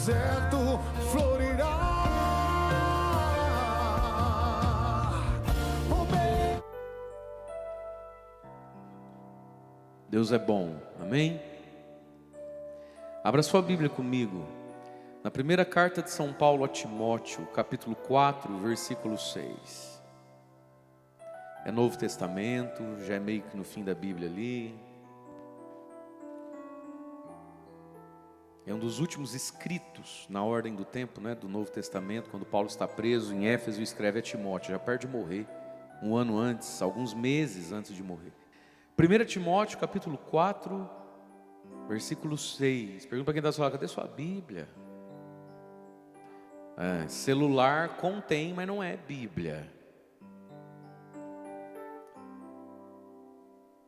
deserto florirá. Deus é bom, amém? Abra sua Bíblia comigo, na primeira carta de São Paulo a Timóteo, capítulo 4, versículo 6. É Novo Testamento, já é meio que no fim da Bíblia ali. É um dos últimos escritos na ordem do tempo, né, do Novo Testamento, quando Paulo está preso em Éfeso e escreve a Timóteo, já perto de morrer, um ano antes, alguns meses antes de morrer. 1 Timóteo, capítulo 4, versículo 6. Pergunta para quem está do seu lado, cadê sua Bíblia? Celular contém, mas não é Bíblia.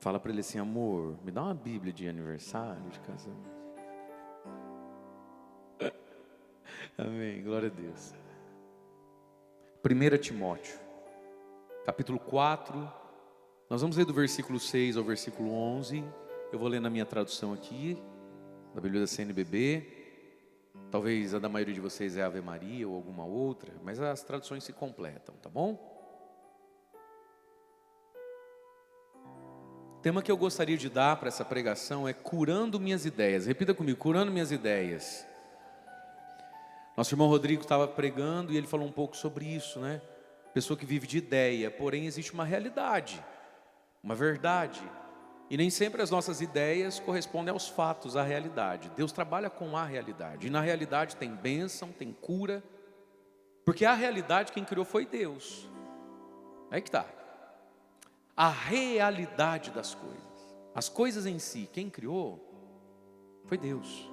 Fala para ele assim, amor, me dá uma Bíblia de aniversário de casamento. Amém, glória a Deus. 1 Timóteo, capítulo 4, nós vamos ler do versículo 6 ao versículo 11. Eu vou ler na minha tradução aqui, da Bíblia da CNBB. Talvez a da maioria de vocês é Ave Maria ou alguma outra, mas as traduções se completam, tá bom? O tema que eu gostaria de dar para essa pregação é curando minhas ideias. Repita comigo, curando minhas ideias. Nosso irmão Rodrigo estava pregando e ele falou um pouco sobre isso, né? Pessoa que vive de ideia, porém existe uma realidade, uma verdade. E nem sempre as nossas ideias correspondem aos fatos, à realidade. Deus trabalha com a realidade. E na realidade tem bênção, tem cura. Porque a realidade quem criou foi Deus. Aí que está. A realidade das coisas. As coisas em si, quem criou foi Deus.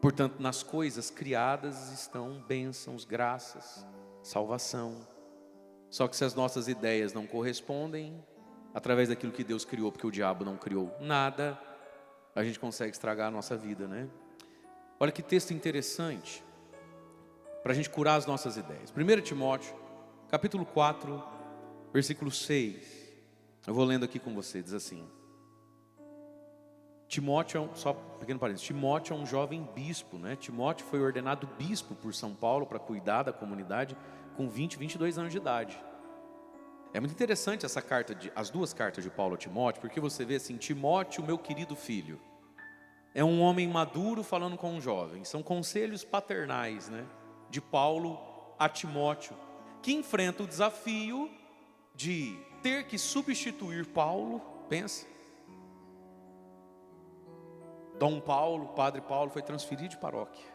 Portanto, nas coisas criadas estão bênçãos, graças, salvação. Só que se as nossas ideias não correspondem através daquilo que Deus criou, porque o diabo não criou nada, a gente consegue estragar a nossa vida, né? Olha que texto interessante para a gente curar as nossas ideias. 1 Timóteo, capítulo 4, versículo 6. Eu vou lendo aqui com você, diz assim. Timóteo, só um pequeno parênteses, Timóteo é um jovem bispo, né? Timóteo foi ordenado bispo por São Paulo para cuidar da comunidade com 22 anos de idade. É muito interessante essa carta, as duas cartas de Paulo a Timóteo, porque você vê assim, Timóteo, meu querido filho, é um homem maduro falando com um jovem. São conselhos paternais, né, de Paulo a Timóteo, que enfrenta o desafio de ter que substituir Paulo. Pensa, Dom Paulo, Padre Paulo foi transferido de paróquia,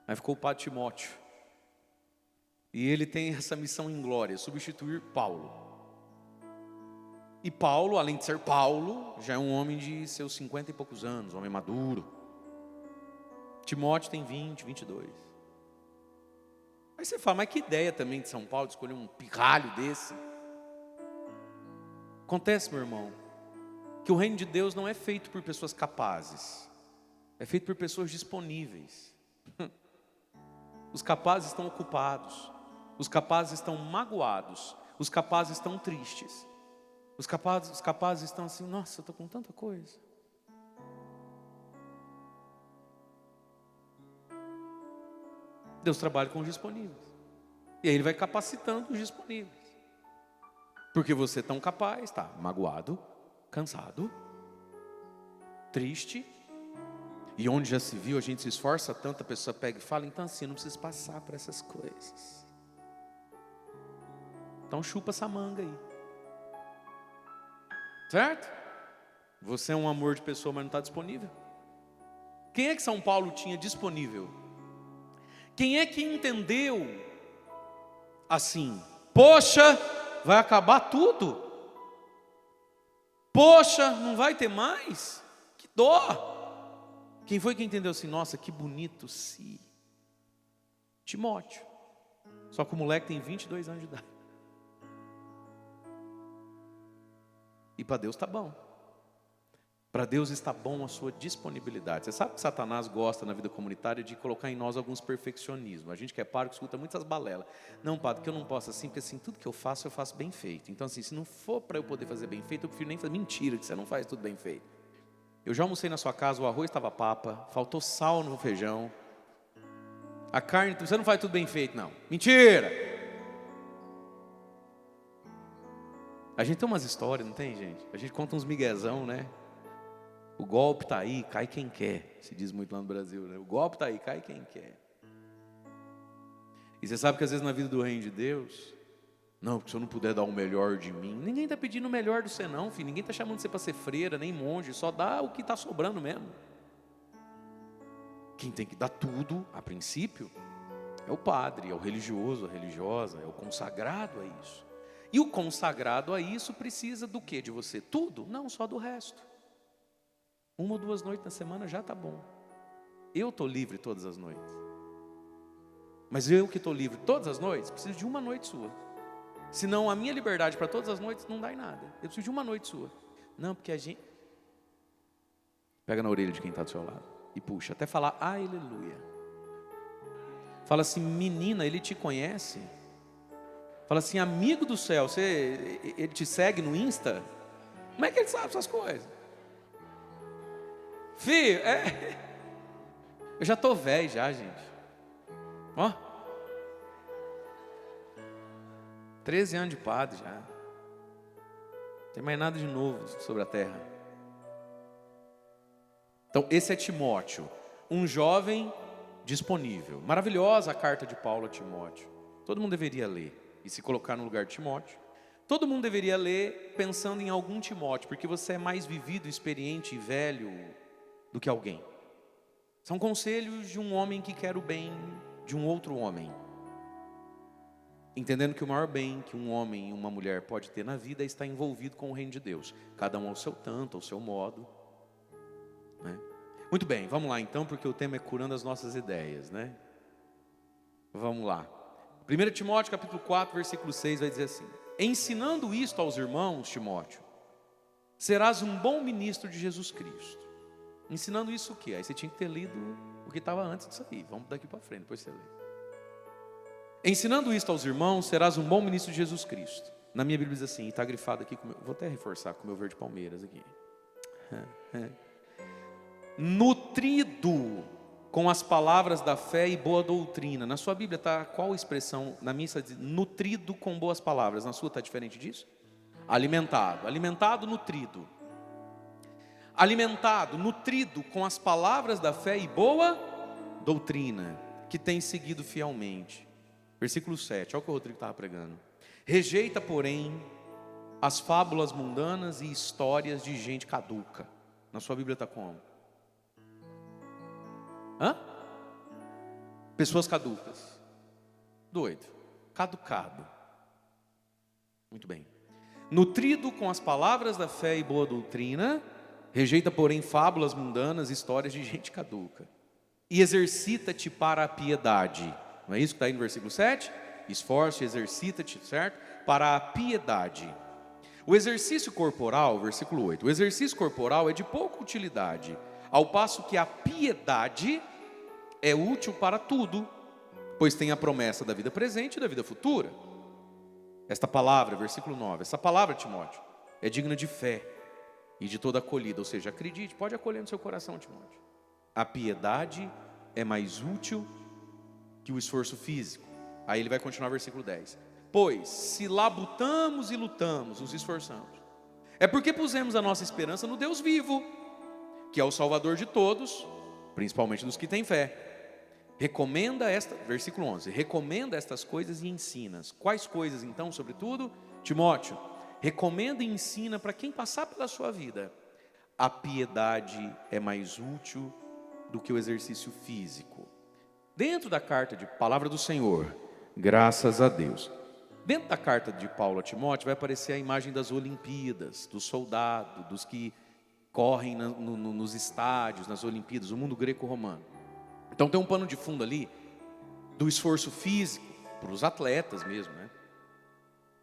aí ficou o Padre Timóteo. E ele tem essa missão em glória, substituir Paulo. E Paulo, além de ser Paulo, já é um homem de seus 50 e poucos anos, um homem maduro. Timóteo tem 22. Aí você fala, mas que ideia também de São Paulo de escolher um pirralho desse? Acontece, meu irmão, que o reino de Deus não é feito por pessoas capazes, é feito por pessoas disponíveis. Os capazes estão ocupados, os capazes estão magoados, os capazes estão tristes, os capazes estão assim, nossa, eu estou com tanta coisa. Deus trabalha com os disponíveis, e aí Ele vai capacitando os disponíveis, porque você tão capaz, está magoado, cansado, triste, e onde já se viu, a gente se esforça tanto, a pessoa pega e fala, então assim, eu não preciso passar por essas coisas. Então chupa essa manga aí. Certo? Você é um amor de pessoa, mas não está disponível. Quem é que São Paulo tinha disponível? Quem é que entendeu assim, poxa, vai acabar tudo? Poxa, não vai ter mais? Que dó! Quem foi que entendeu assim, nossa, que bonito se... Timóteo. Só que o moleque tem 22 anos de idade. E para Deus está bom. Para Deus está bom a sua disponibilidade. Você sabe que Satanás gosta na vida comunitária de colocar em nós alguns perfeccionismos. A gente que é pároco escuta muitas balelas. Não, padre, que eu não posso assim, porque assim, tudo que eu faço bem feito. Então assim, se não for para eu poder fazer bem feito, eu prefiro nem fazer. Mentira que você não faz tudo bem feito. Eu já almocei na sua casa, o arroz estava papa, faltou sal no feijão. A carne, você não faz tudo bem feito, não. Mentira! A gente tem umas histórias, não tem, gente? A gente conta uns miguezão, né? O golpe tá aí, cai quem quer. Se diz muito lá no Brasil, né? O golpe tá aí, cai quem quer. E você sabe que às vezes na vida do reino de Deus, não, porque se eu não puder dar o melhor de mim, ninguém está pedindo o melhor de você não, filho. Ninguém está chamando você para ser freira, nem monge, só dá o que está sobrando mesmo. Quem tem que dar tudo, a princípio, é o padre, é o religioso, a religiosa, é o consagrado a isso. E o consagrado a isso precisa do quê de você? Tudo? Não, só do resto. 1 ou 2 noites na semana já está bom. Eu estou livre todas as noites. Mas eu que estou livre todas as noites, preciso de uma noite sua. Senão a minha liberdade para todas as noites não dá em nada. Eu preciso de uma noite sua. Não, porque a gente... Pega na orelha de quem está do seu lado e puxa, até falar aleluia. Fala assim, menina, ele te conhece. Fala assim, amigo do céu, ele te segue no Insta? Como é que ele sabe essas coisas? Filho, eu já estou velho já, gente. Ó, 13 anos de padre já. Não tem mais nada de novo sobre a terra. Então, esse é Timóteo, um jovem disponível. Maravilhosa a carta de Paulo a Timóteo. Todo mundo deveria ler e se colocar no lugar de Timóteo. Todo mundo deveria ler pensando em algum Timóteo, porque você é mais vivido, experiente e velho do que alguém. São conselhos de um homem que quer o bem de um outro homem. Entendendo que o maior bem que um homem e uma mulher pode ter na vida é estar envolvido com o reino de Deus. Cada um ao seu tanto, ao seu modo, né? Muito bem, vamos lá então, porque o tema é curando as nossas ideias, né? Vamos lá. 1 Timóteo capítulo 4, versículo 6 vai dizer assim: ensinando isto aos irmãos, Timóteo, serás um bom ministro de Jesus Cristo. Ensinando isso o quê? Aí você tinha que ter lido o que estava antes disso aí. Vamos daqui para frente, depois você lê. Ensinando isto aos irmãos, serás um bom ministro de Jesus Cristo. Na minha Bíblia diz assim, e está grifado aqui, vou até reforçar com o meu verde Palmeiras aqui. Nutrido com as palavras da fé e boa doutrina. Na sua Bíblia está qual expressão? Na minha está dizendo nutrido com boas palavras. Na sua está diferente disso? Alimentado. Alimentado, nutrido. Alimentado, nutrido com as palavras da fé e boa doutrina, que tem seguido fielmente. Versículo 7, olha o que o Rodrigo estava pregando. Rejeita, porém, as fábulas mundanas e histórias de gente caduca. Na sua Bíblia está como? Pessoas caducas. Doido. Caducado. Muito bem. Nutrido com as palavras da fé e boa doutrina, rejeita, porém, fábulas mundanas e histórias de gente caduca. E exercita-te para a piedade. Não é isso que está aí no versículo 7? Esforça-te, exercita-te, certo? Para a piedade. O exercício corporal, versículo 8. O exercício corporal é de pouca utilidade, ao passo que a piedade é útil para tudo, pois tem a promessa da vida presente e da vida futura. Esta palavra, versículo 9, essa palavra, Timóteo, é digna de fé e de toda acolhida, ou seja, acredite, pode acolher no seu coração, Timóteo. A piedade é mais útil que o esforço físico. Aí ele vai continuar versículo 10. Pois, se labutamos e lutamos, nos esforçamos, é porque pusemos a nossa esperança no Deus vivo, que é o Salvador de todos, principalmente dos que têm fé. Versículo 11, recomenda estas coisas e ensinas. Quais coisas então, sobretudo? Timóteo, recomenda e ensina para quem passar pela sua vida. A piedade é mais útil do que o exercício físico. Dentro da carta de Palavra do Senhor, graças a Deus, dentro da carta de Paulo a Timóteo vai aparecer a imagem das Olimpíadas, do soldado, dos que correm nos estádios, nas Olimpíadas, o mundo greco-romano. Então tem um pano de fundo ali do esforço físico para os atletas mesmo, né?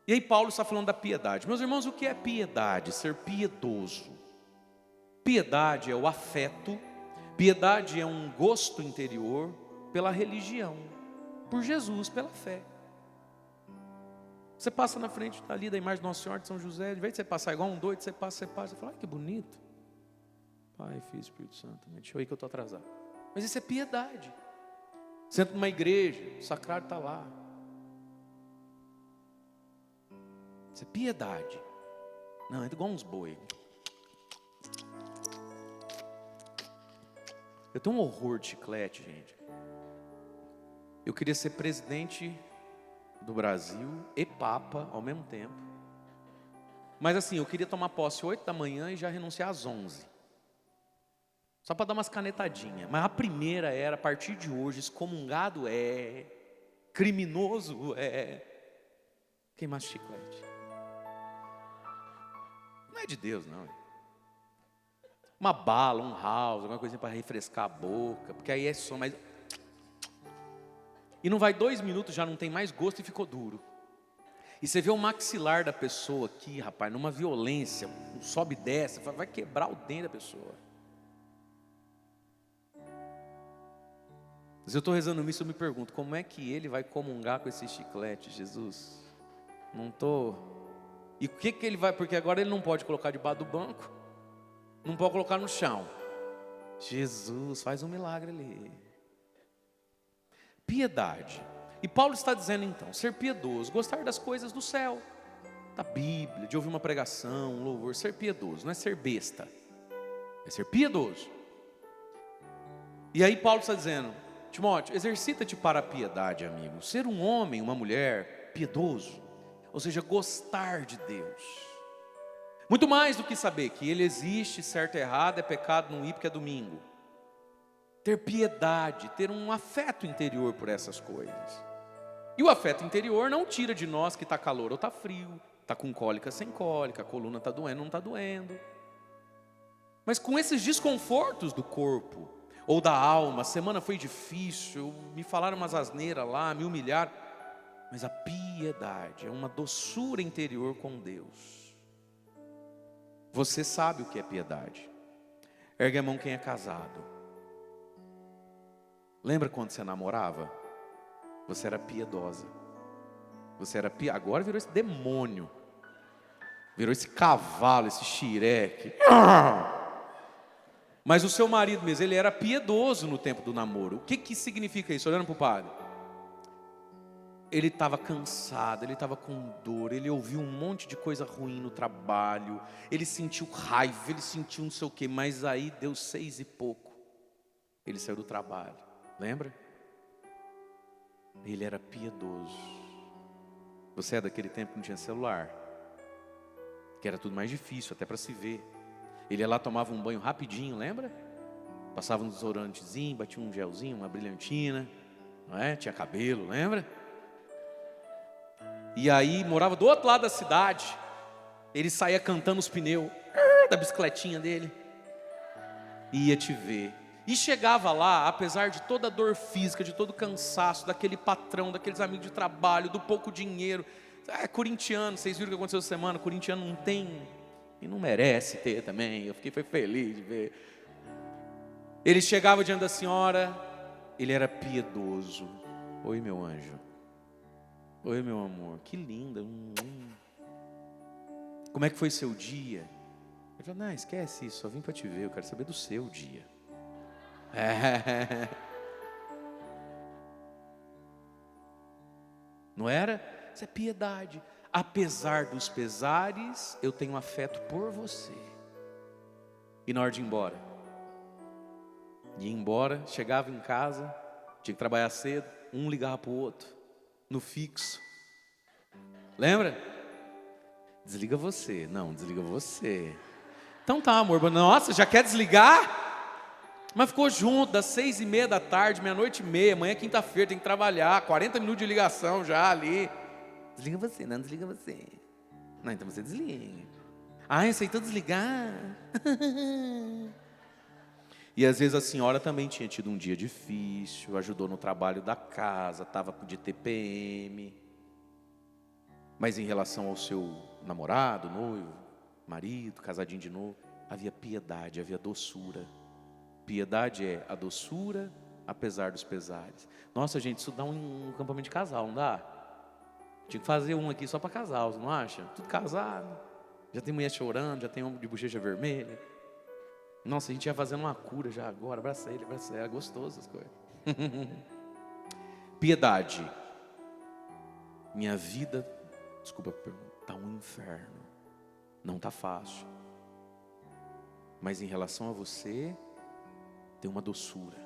E aí Paulo está falando da piedade. Meus irmãos, o que é piedade? Ser piedoso. Piedade é o afeto, piedade é um gosto interior pela religião, por Jesus, pela fé. Você passa na frente ali da imagem de Nossa Senhora de São José, de vez de você passar igual um doido, você passa e fala, ai que bonito. Pai, Filho, Espírito Santo. Deixa eu ir que eu estou atrasado. Mas isso é piedade. Senta numa igreja, o sacrário está lá. Isso é piedade. Não, é igual uns boi. Eu tenho um horror de chiclete, gente. Eu queria ser presidente do Brasil e Papa ao mesmo tempo. Mas assim, eu queria tomar posse 8 da manhã e já renunciar às 11. Só para dar umas canetadinhas. Mas a primeira era, a partir de hoje, excomungado é, criminoso é, queimar chiclete. Não é de Deus, não. Uma bala, um house, alguma coisinha para refrescar a boca, porque aí é só mais... E não vai 2 minutos, já não tem mais gosto e ficou duro. E você vê o maxilar da pessoa aqui, rapaz, numa violência, sobe e desce, vai quebrar o dente da pessoa. Mas eu estou rezando isso, eu me pergunto, como é que ele vai comungar com esse chiclete, Jesus? Não estou... E o que ele vai... Porque agora ele não pode colocar debaixo do banco, não pode colocar no chão. Jesus, faz um milagre ali. Piedade. E Paulo está dizendo então, ser piedoso, gostar das coisas do céu, da Bíblia, de ouvir uma pregação, um louvor, ser piedoso, não é ser besta, é ser piedoso. E aí Paulo está dizendo, Timóteo, exercita-te para a piedade, amigo. Ser um homem, uma mulher piedoso, ou seja, gostar de Deus. Muito mais do que saber que Ele existe, certo e errado, é pecado não ir porque é domingo. Ter piedade, ter um afeto interior por essas coisas. E o afeto interior não tira de nós que está calor ou está frio, está com cólica sem cólica, a coluna está doendo ou não está doendo. Mas com esses desconfortos do corpo ou da alma, a semana foi difícil, me falaram umas asneiras lá, me humilharam. Mas a piedade é uma doçura interior com Deus. Você sabe o que é piedade. Ergue a mão quem é casado. Lembra quando você namorava? Você era piedosa. Você era agora virou esse demônio. Virou esse cavalo, esse xireque. Mas o seu marido mesmo, ele era piedoso no tempo do namoro. O que significa isso? Olhando para o padre. Ele estava cansado, ele estava com dor, ele ouviu um monte de coisa ruim no trabalho, ele sentiu raiva, ele sentiu não sei o quê, mas aí deu 6 e pouco. Ele saiu do trabalho, lembra? Ele era piedoso. Você é daquele tempo que não tinha celular, que era tudo mais difícil, até para se ver. Ele ia lá, tomava um banho rapidinho, lembra? Passava um desodorantezinho, batia um gelzinho, uma brilhantina, não é? Tinha cabelo, lembra? E aí, morava do outro lado da cidade. Ele saía cantando os pneus da bicicletinha dele. E ia te ver. E chegava lá, apesar de toda a dor física, de todo o cansaço, daquele patrão, daqueles amigos de trabalho, do pouco dinheiro. É corintiano, vocês viram o que aconteceu essa semana? Corintiano não tem e não merece ter também. Eu fiquei feliz de ver. Ele chegava diante da senhora, ele era piedoso. Oi, meu anjo. Oi, meu amor, que linda. Como é que foi seu dia? Ele falou, não, esquece isso, só vim para te ver, eu quero saber do seu dia. Não era? Isso é piedade. Apesar dos pesares, eu tenho afeto por você. E na hora de ir embora? Ia embora, chegava em casa, tinha que trabalhar cedo, um ligava para o outro. No fixo. Lembra? Desliga você. Não, desliga você. Então tá, amor. Nossa, já quer desligar? Mas ficou junto das 6:30 da tarde, 00:30. Amanhã é quinta-feira, tem que trabalhar. 40 minutos de ligação já ali. Desliga você, não desliga você. Não, então você desliga. Ah, aceitou desligar? E às vezes a senhora também tinha tido um dia difícil, ajudou no trabalho da casa, estava de TPM. Mas em relação ao seu namorado, noivo, marido, casadinho de novo, havia piedade, havia doçura. Piedade é a doçura, apesar dos pesares. Nossa, gente, isso dá um acampamento de casal, não dá? Tinha que fazer um aqui só para casal, você não acha? Tudo casado. Já tem mulher chorando, já tem homem de bochecha vermelha. Nossa, a gente ia fazendo uma cura já agora. Abraça ele, é gostoso as coisas. Piedade. Minha vida, desculpa a pergunta, está um inferno. Não está fácil. Mas em relação a você, tem uma doçura.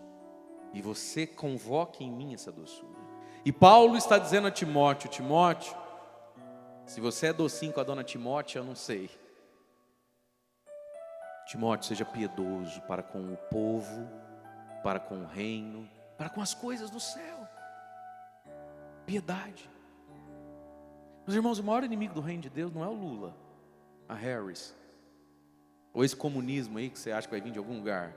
E você convoca em mim essa doçura. E Paulo está dizendo a Timóteo, Timóteo, se você é docinho com a dona Timóteo, eu não sei. Timóteo, seja piedoso para com o povo, para com o reino, para com as coisas do céu. Piedade. Meus irmãos, o maior inimigo do reino de Deus não é o Lula, a Harris, ou esse comunismo aí que você acha que vai vir de algum lugar.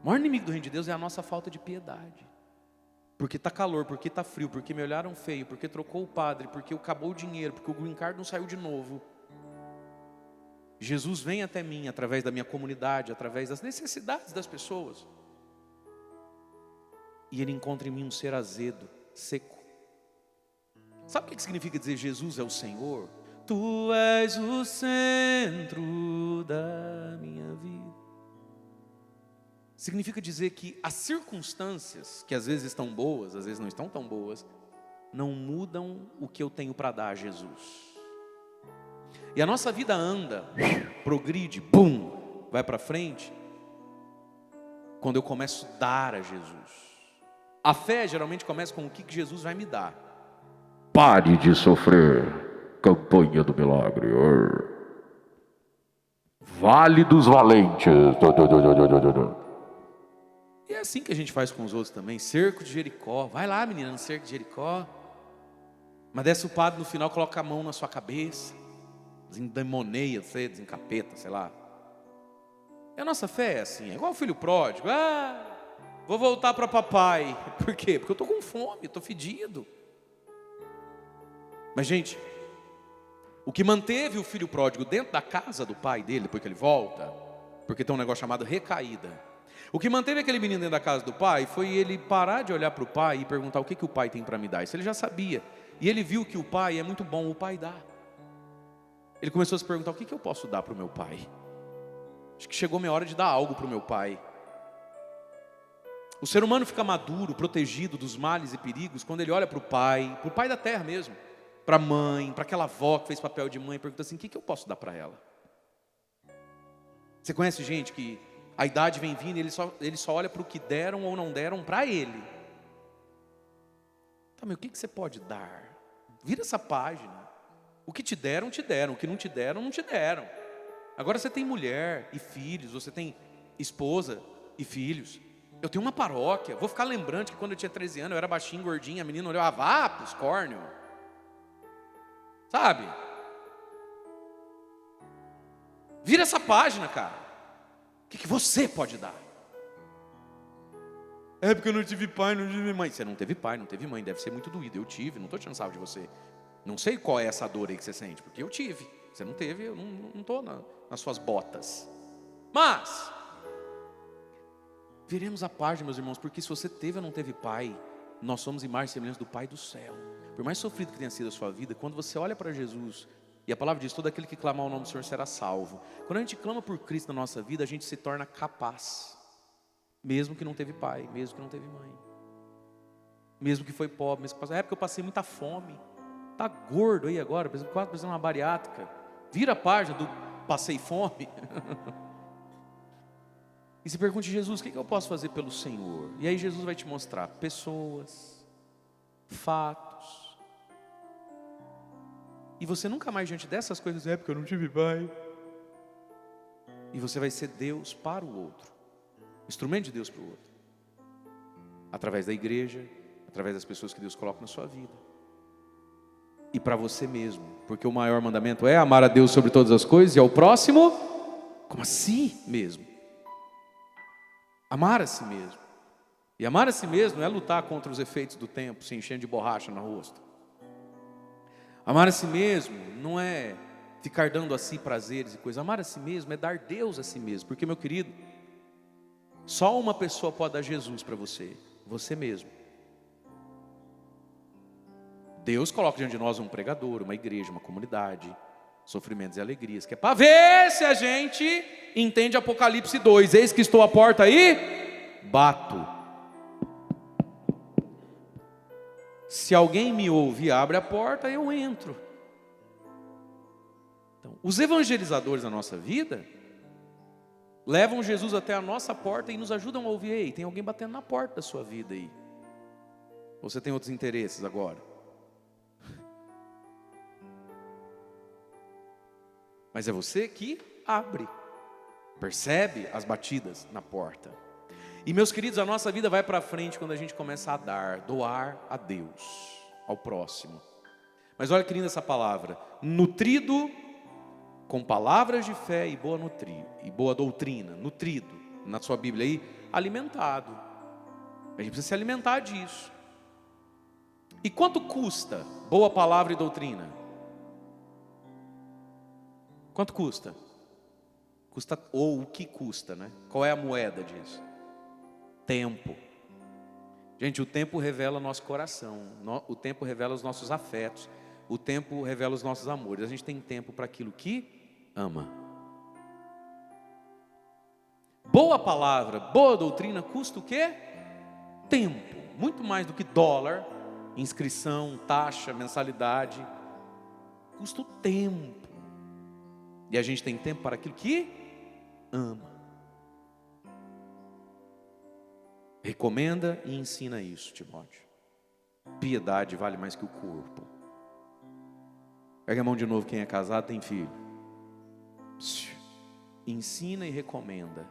O maior inimigo do reino de Deus é a nossa falta de piedade. Porque está calor, porque está frio, porque me olharam feio, porque trocou o padre, porque acabou o dinheiro, porque o green card não saiu de novo. Jesus vem até mim através da minha comunidade, através das necessidades das pessoas. E Ele encontra em mim um ser azedo, seco. Sabe o que significa dizer Jesus é o Senhor? Tu és o centro da minha vida. Significa dizer que as circunstâncias, que às vezes estão boas, às vezes não estão tão boas, não mudam o que eu tenho para dar a Jesus. E a nossa vida anda, progride, bum, vai para frente, quando eu começo a dar a Jesus. A fé geralmente começa com o que Jesus vai me dar. Pare de sofrer, campanha do milagre. Vale dos valentes. E é assim que a gente faz com os outros também. Cerco de Jericó. Vai lá, menina, no cerco de Jericó. Mas desce o padre no final, coloca a mão na sua cabeça. Desendemoneia você, desencapeta, sei lá. E a nossa fé é assim, é igual o filho pródigo. Vou voltar para papai. Por quê? Porque eu estou com fome, estou fedido. Mas gente, o que manteve o filho pródigo dentro da casa do pai dele, depois que ele volta, porque tem um negócio chamado recaída. O que manteve aquele menino dentro da casa do pai foi ele parar de olhar para o pai e perguntar o que o pai tem para me dar. Isso ele já sabia. E ele viu que o pai é muito bom, o pai dá. Ele começou a se perguntar, o que eu posso dar para o meu pai? Acho que chegou minha hora de dar algo para o meu pai. O ser humano fica maduro, protegido dos males e perigos, quando ele olha para o pai da terra mesmo, para a mãe, para aquela avó que fez papel de mãe, e pergunta assim, o que eu posso dar para ela? Você conhece gente que a idade vem vindo e ele só olha para o que deram ou não deram para ele. Tá, mas o que você pode dar? Vira essa página. O que te deram, o que não te deram, não te deram. Agora você tem mulher e filhos, você tem esposa e filhos. Eu tenho uma paróquia, vou ficar lembrando que quando eu tinha 13 anos, eu era baixinho, gordinho, a menina olhava, vá pros córneos. Sabe? Vira essa página, cara. O que você pode dar? É porque eu não tive pai, não tive mãe. Você não teve pai, não teve mãe, deve ser muito doído. Eu tive, não estou tirando sarro de você. Não sei qual é essa dor aí que você sente, porque eu tive. Você não teve, eu não estou nas suas botas. Mas viremos a página, meus irmãos, porque se você teve ou não teve pai, nós somos imagem e semelhança do Pai do céu. Por mais sofrido que tenha sido a sua vida, quando você olha para Jesus, e a palavra diz, todo aquele que clamar o nome do Senhor será salvo. Quando a gente clama por Cristo na nossa vida, a gente se torna capaz, mesmo que não teve pai, mesmo que não teve mãe, mesmo que foi pobre, mesmo que passou. É porque eu passei muita fome. Tá gordo aí agora, quase precisando de uma bariátrica. Vira a página do passei fome. E se pergunte, Jesus, o que eu posso fazer pelo Senhor? E aí Jesus vai te mostrar pessoas, fatos. E você nunca mais diante dessas coisas, é porque eu não tive pai. E você vai ser Deus para o outro, instrumento de Deus para o outro, através da igreja, através das pessoas que Deus coloca na sua vida. E para você mesmo, porque o maior mandamento é amar a Deus sobre todas as coisas e ao próximo como a si mesmo. Amar a si mesmo. E amar a si mesmo não é lutar contra os efeitos do tempo, se enchendo de borracha no rosto. Amar a si mesmo não é ficar dando a si prazeres e coisas. Amar a si mesmo é dar Deus a si mesmo. Porque, meu querido, só uma pessoa pode dar Jesus para você, você mesmo. Deus coloca diante de nós um pregador, uma igreja, uma comunidade, sofrimentos e alegrias, que é para ver se a gente entende Apocalipse 2, eis que estou à porta e bato. Se alguém me ouve e abre a porta, eu entro. Então, os evangelizadores da nossa vida levam Jesus até a nossa porta e nos ajudam a ouvir. Ei, tem alguém batendo na porta da sua vida aí. Ou você tem outros interesses agora? Mas é você que abre, percebe as batidas na porta. E meus queridos, a nossa vida vai para frente quando a gente começa a dar, doar a Deus, ao próximo. Mas olha que linda essa palavra: nutrido com palavras de fé e boa doutrina. Nutrido, na sua Bíblia aí, alimentado. A gente precisa se alimentar disso. E quanto custa boa palavra e doutrina? Quanto custa? Custa, ou o que custa, né? Qual é a moeda disso? Tempo. Gente, o tempo revela nosso coração, o tempo revela os nossos afetos, o tempo revela os nossos amores. A gente tem tempo para aquilo que ama. Boa palavra, boa doutrina custa o quê? Tempo. Muito mais do que dólar, inscrição, taxa, mensalidade. Custa o tempo. E a gente tem tempo para aquilo que ama. Recomenda e ensina isso, Timóteo. Piedade vale mais que o corpo. Pega a mão de novo, quem é casado tem filho. Ensina e recomenda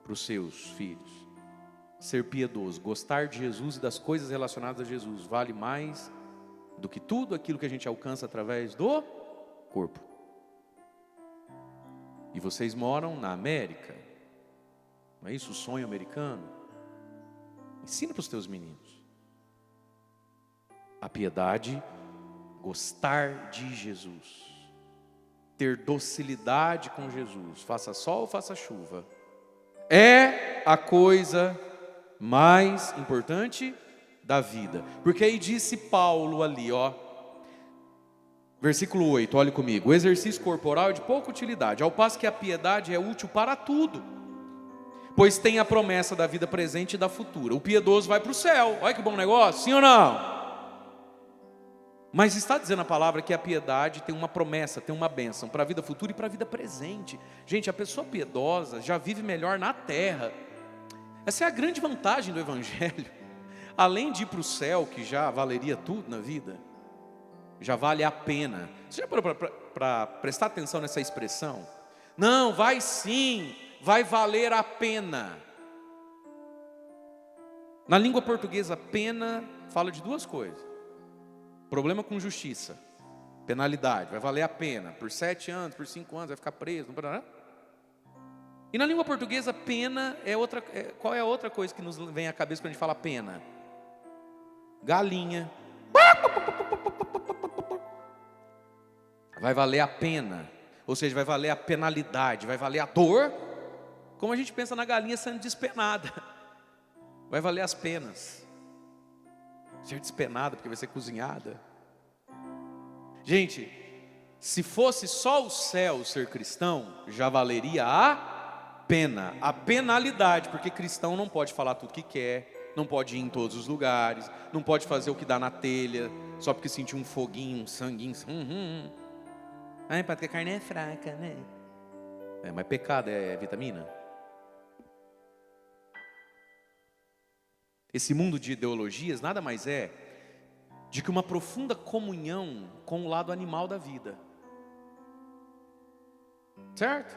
para os seus filhos. Ser piedoso, gostar de Jesus e das coisas relacionadas a Jesus vale mais do que tudo aquilo que a gente alcança através do corpo. E vocês moram na América, não é isso? O sonho americano. Ensina para os teus meninos a piedade, gostar de Jesus, ter docilidade com Jesus, faça sol ou faça chuva, é a coisa mais importante da vida. Porque aí disse Paulo ali, ó, versículo 8, olhe comigo: o exercício corporal é de pouca utilidade, ao passo que a piedade é útil para tudo, pois tem a promessa da vida presente e da futura. O piedoso vai para o céu. Olha que bom negócio, sim ou não? Mas está dizendo a palavra que a piedade tem uma promessa, tem uma bênção para a vida futura e para a vida presente. Gente, a pessoa piedosa já vive melhor na terra. Essa é a grande vantagem do Evangelho. Além de ir para o céu, que já valeria tudo na vida, já vale a pena. Você já parou para prestar atenção nessa expressão? Não, vai sim, vai valer a pena. Na língua portuguesa, pena fala de duas coisas: problema com justiça, penalidade, vai valer a pena, por 7 anos, por 5 anos, vai ficar preso, não parará. E na língua portuguesa, pena é outra. Qual é a outra coisa que nos vem à cabeça quando a gente fala pena? Galinha. Vai valer a pena, ou seja, vai valer a penalidade, vai valer a dor, como a gente pensa na galinha sendo despenada. Vai valer as penas. Ser despenada porque vai ser cozinhada. Gente, se fosse só o céu ser cristão, já valeria a pena, a penalidade, porque cristão não pode falar tudo que quer, não pode ir em todos os lugares, não pode fazer o que dá na telha, só porque sentiu um foguinho, um sanguinho. Ai, porque a carne é fraca, né? Mas pecado é vitamina. Esse mundo de ideologias nada mais é de que uma profunda comunhão com o lado animal da vida. Certo?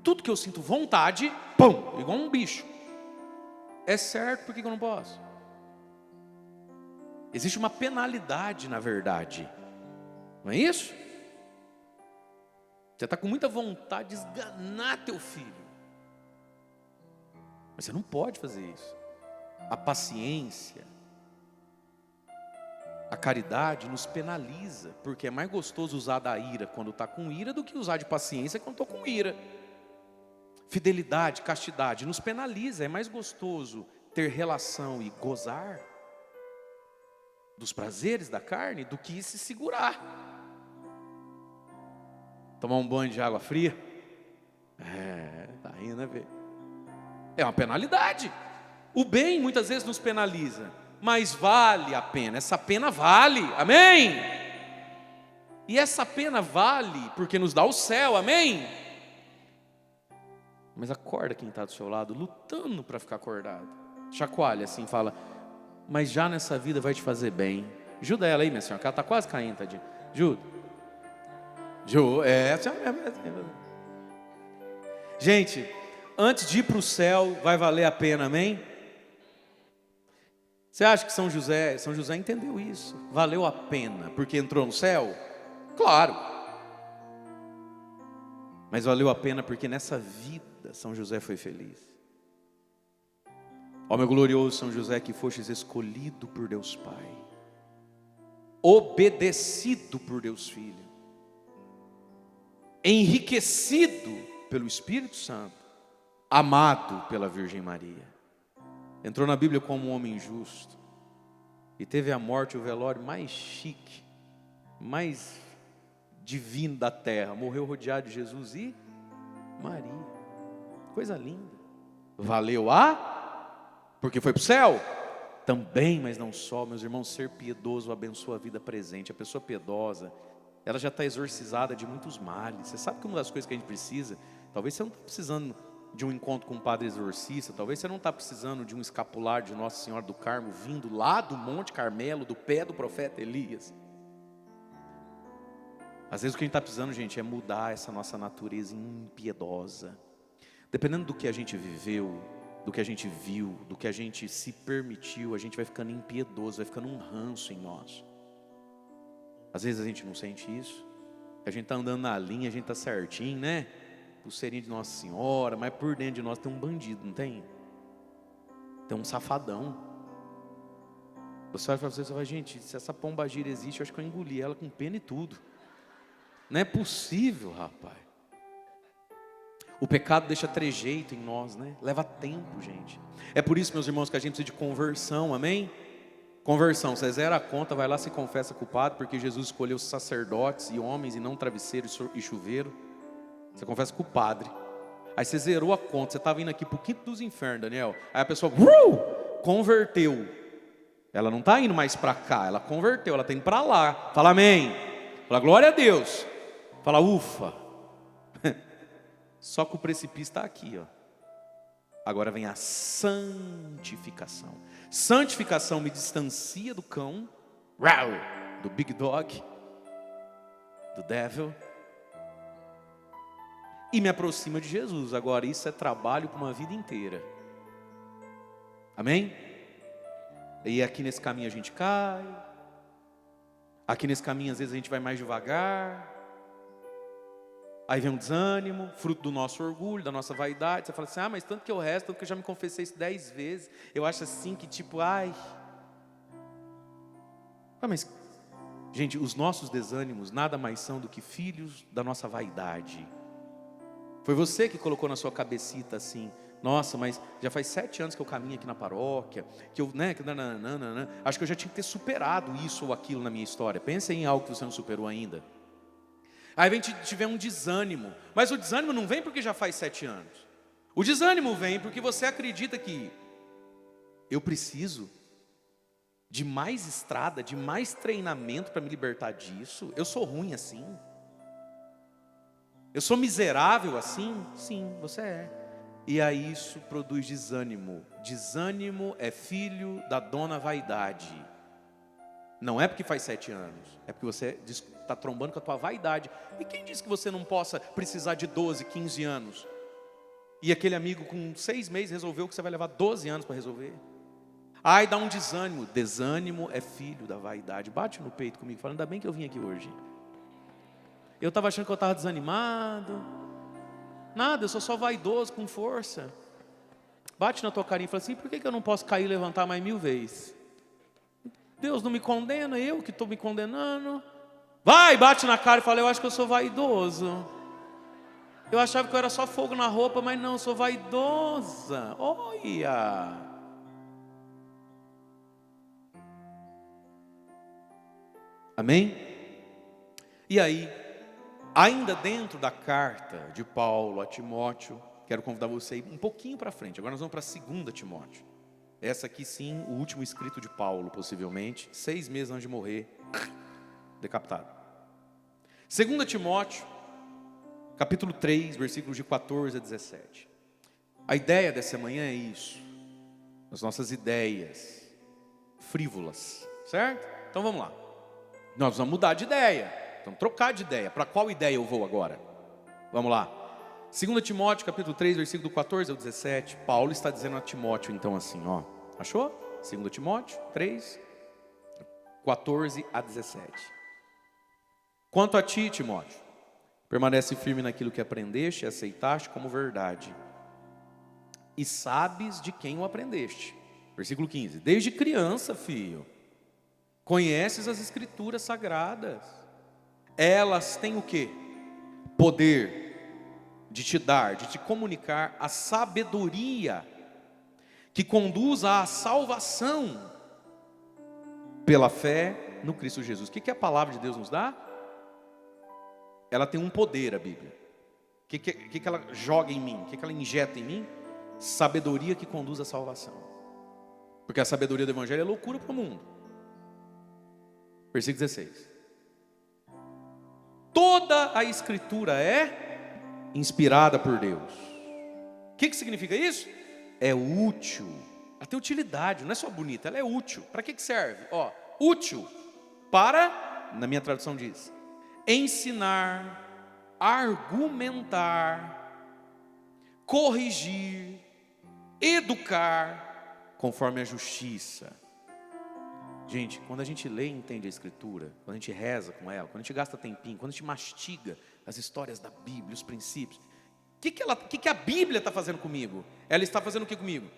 Tudo que eu sinto vontade, pum, igual um bicho. É certo, por que eu não posso? Existe uma penalidade, na verdade. Não é isso? Você está com muita vontade de esganar teu filho, mas você não pode fazer isso. A paciência, a caridade nos penaliza, porque é mais gostoso usar da ira quando está com ira do que usar de paciência quando estou com ira. Fidelidade, castidade nos penaliza. É mais gostoso ter relação e gozar dos prazeres da carne do que se segurar. Tomar um banho de água fria, rindo, né, velho? É uma penalidade. O bem muitas vezes nos penaliza, mas vale a pena. Essa pena vale, amém? E essa pena vale porque nos dá o céu, amém? Mas acorda quem está do seu lado, lutando para ficar acordado. Chacoalha assim, fala: mas já nessa vida vai te fazer bem. Ajuda ela aí, minha senhora, que ela está quase caindo, tadinha. Ajuda. Gente, antes de ir para o céu, vai valer a pena, amém? Você acha que São José entendeu isso? Valeu a pena, porque entrou no céu? Claro. Mas valeu a pena porque nessa vida São José foi feliz. Ó meu glorioso São José, que fostes escolhido por Deus Pai, obedecido por Deus Filho, enriquecido pelo Espírito Santo, amado pela Virgem Maria. Entrou na Bíblia como um homem justo e teve a morte e o velório mais chique, mais divino da terra. Morreu rodeado de Jesus e Maria. Coisa linda. Valeu porque foi para o céu? Também, mas não só, meus irmãos. Ser piedoso abençoa a vida presente. A pessoa piedosa, ela já está exorcizada de muitos males. Você sabe que uma das coisas que a gente precisa, talvez você não está precisando de um encontro com um padre exorcista, talvez você não está precisando de um escapular de Nossa Senhora do Carmo vindo lá do Monte Carmelo, do pé do profeta Elias. Às vezes o que a gente está precisando, gente, é mudar essa nossa natureza impiedosa. Dependendo do que a gente viveu, do que a gente viu, do que a gente se permitiu, a gente vai ficando impiedoso, vai ficando um ranço em nós. Às vezes a gente não sente isso, a gente está andando na linha, a gente está certinho, né? Pulseirinha de Nossa Senhora, mas por dentro de nós tem um bandido, não tem? Tem um safadão. Você vai falar para você, gente, se essa pombagira existe, eu acho que eu engoli ela com pena e tudo. Não é possível, rapaz. O pecado deixa trejeito em nós, né? Leva tempo, gente. É por isso, meus irmãos, que a gente precisa de conversão, amém? Conversão, você zera a conta, vai lá, se confessa culpado, porque Jesus escolheu sacerdotes e homens e não travesseiro e chuveiro. Você confessa com o padre. Aí você zerou a conta, você estava indo aqui para o quinto dos infernos, Daniel. Aí a pessoa converteu. Ela não está indo mais para cá, ela converteu, ela está indo para lá. Fala amém. Fala glória a Deus. Fala ufa. Só que o precipício está aqui, ó. Agora vem a santificação. Santificação me distancia do cão, do big dog, do devil, e me aproxima de Jesus. Agora isso é trabalho para uma vida inteira. Amém? E aqui nesse caminho a gente cai. Aqui nesse caminho às vezes a gente vai mais devagar. Aí vem um desânimo, fruto do nosso orgulho, da nossa vaidade. Você fala assim, mas tanto que eu resto, tanto que eu já me confessei isso 10 vezes. Eu acho assim que tipo, mas, gente, os nossos desânimos nada mais são do que filhos da nossa vaidade. Foi você que colocou na sua cabecita assim, nossa, mas já faz 7 anos que eu caminho aqui na paróquia, que eu, acho que eu já tinha que ter superado isso ou aquilo na minha história. Pensa em algo que você não superou ainda. Aí vem tiver um desânimo, mas o desânimo não vem porque já faz 7 anos. O desânimo vem porque você acredita que eu preciso de mais estrada, de mais treinamento para me libertar disso. Eu sou ruim assim. Eu sou miserável assim? Sim, você é. E aí isso produz desânimo. Desânimo é filho da dona vaidade. Não é porque faz 7 anos, é porque você está trombando com a tua vaidade. E quem disse que você não possa precisar de 12, 15 anos? E aquele amigo com 6 meses resolveu que você vai levar 12 anos para resolver? Ai, dá um desânimo. Desânimo é filho da vaidade. Bate no peito comigo, falando, ainda bem que eu vim aqui hoje. Eu estava achando que eu estava desanimado. Nada, eu sou só vaidoso, com força. Bate na tua carinha e fala assim, por que eu não posso cair e levantar mais 1000 vezes? Deus não me condena, eu que estou me condenando. Vai, bate na cara e fala, eu acho que eu sou vaidoso. Eu achava que eu era só fogo na roupa, mas não, eu sou vaidosa. Olha. Amém? E aí, ainda dentro da carta de Paulo a Timóteo, quero convidar você a ir um pouquinho para frente. Agora nós vamos para 2 Timóteo. Essa aqui sim, o último escrito de Paulo, possivelmente, 6 meses antes de morrer, decapitado. 2 Timóteo, capítulo 3, versículos de 14 a 17. A ideia dessa manhã é isso. As nossas ideias frívolas, certo? Então vamos lá. Nós vamos mudar de ideia. Vamos trocar de ideia. Para qual ideia eu vou agora? Vamos lá. 2 Timóteo, capítulo 3, versículo 14 ao 17. Paulo está dizendo a Timóteo, então, assim, ó. Achou? 2 Timóteo 3, 14 a 17. Quanto a ti, Timóteo, permanece firme naquilo que aprendeste e aceitaste como verdade. E sabes de quem o aprendeste. Versículo 15. Desde criança, filho, conheces as escrituras sagradas. Elas têm o quê? Poder de te dar, de te comunicar a sabedoria que conduz à salvação pela fé no Cristo Jesus. O que a palavra de Deus nos dá? Ela tem um poder, a Bíblia. O que ela joga em mim? O que ela injeta em mim? Sabedoria que conduz à salvação. Porque a sabedoria do Evangelho é loucura para o mundo. Versículo 16. Toda a Escritura é inspirada por Deus. O que significa isso? É útil. Ela tem utilidade, não é só bonita, ela é útil. Para que serve? Ó, útil para, na minha tradução diz, ensinar, argumentar, corrigir, educar, conforme a justiça. Gente, quando a gente lê e entende a Escritura, quando a gente reza com ela, quando a gente gasta tempinho, quando a gente mastiga as histórias da Bíblia, os princípios, o que a Bíblia está fazendo comigo? Ela está fazendo o que comigo?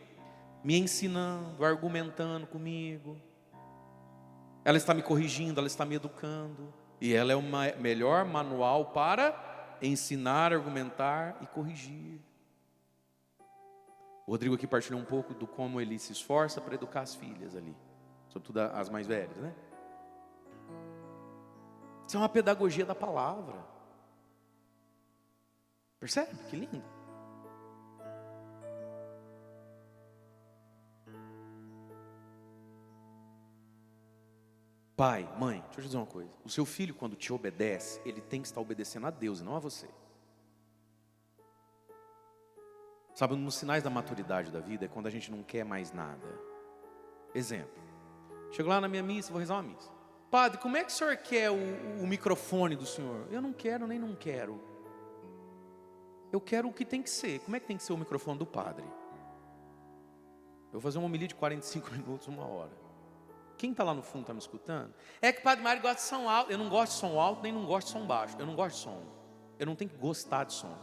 Me ensinando, argumentando comigo. Ela está me corrigindo, ela está me educando. E ela é o melhor manual para ensinar, argumentar e corrigir. O Rodrigo aqui partilhou um pouco do como ele se esforça para educar as filhas ali. Sobretudo as mais velhas, né? Isso é uma pedagogia da palavra. Percebe? Que lindo. Pai, mãe, deixa eu te dizer uma coisa. O seu filho, quando te obedece, ele tem que estar obedecendo a Deus e não a você. Sabe, um dos sinais da maturidade da vida é quando a gente não quer mais nada. Exemplo. Chego lá na minha missa, vou rezar uma missa. Padre, como é que o senhor quer o microfone do senhor? Eu não quero, nem não quero. Eu quero o que tem que ser. Como é que tem que ser o microfone do padre? Eu vou fazer uma homilia de 45 minutos, 1 hora. Quem está lá no fundo está me escutando? É que o Padre Mário gosta de som alto. Eu não gosto de som alto, nem não gosto de som baixo. Eu não gosto de som. Eu não tenho que gostar de som.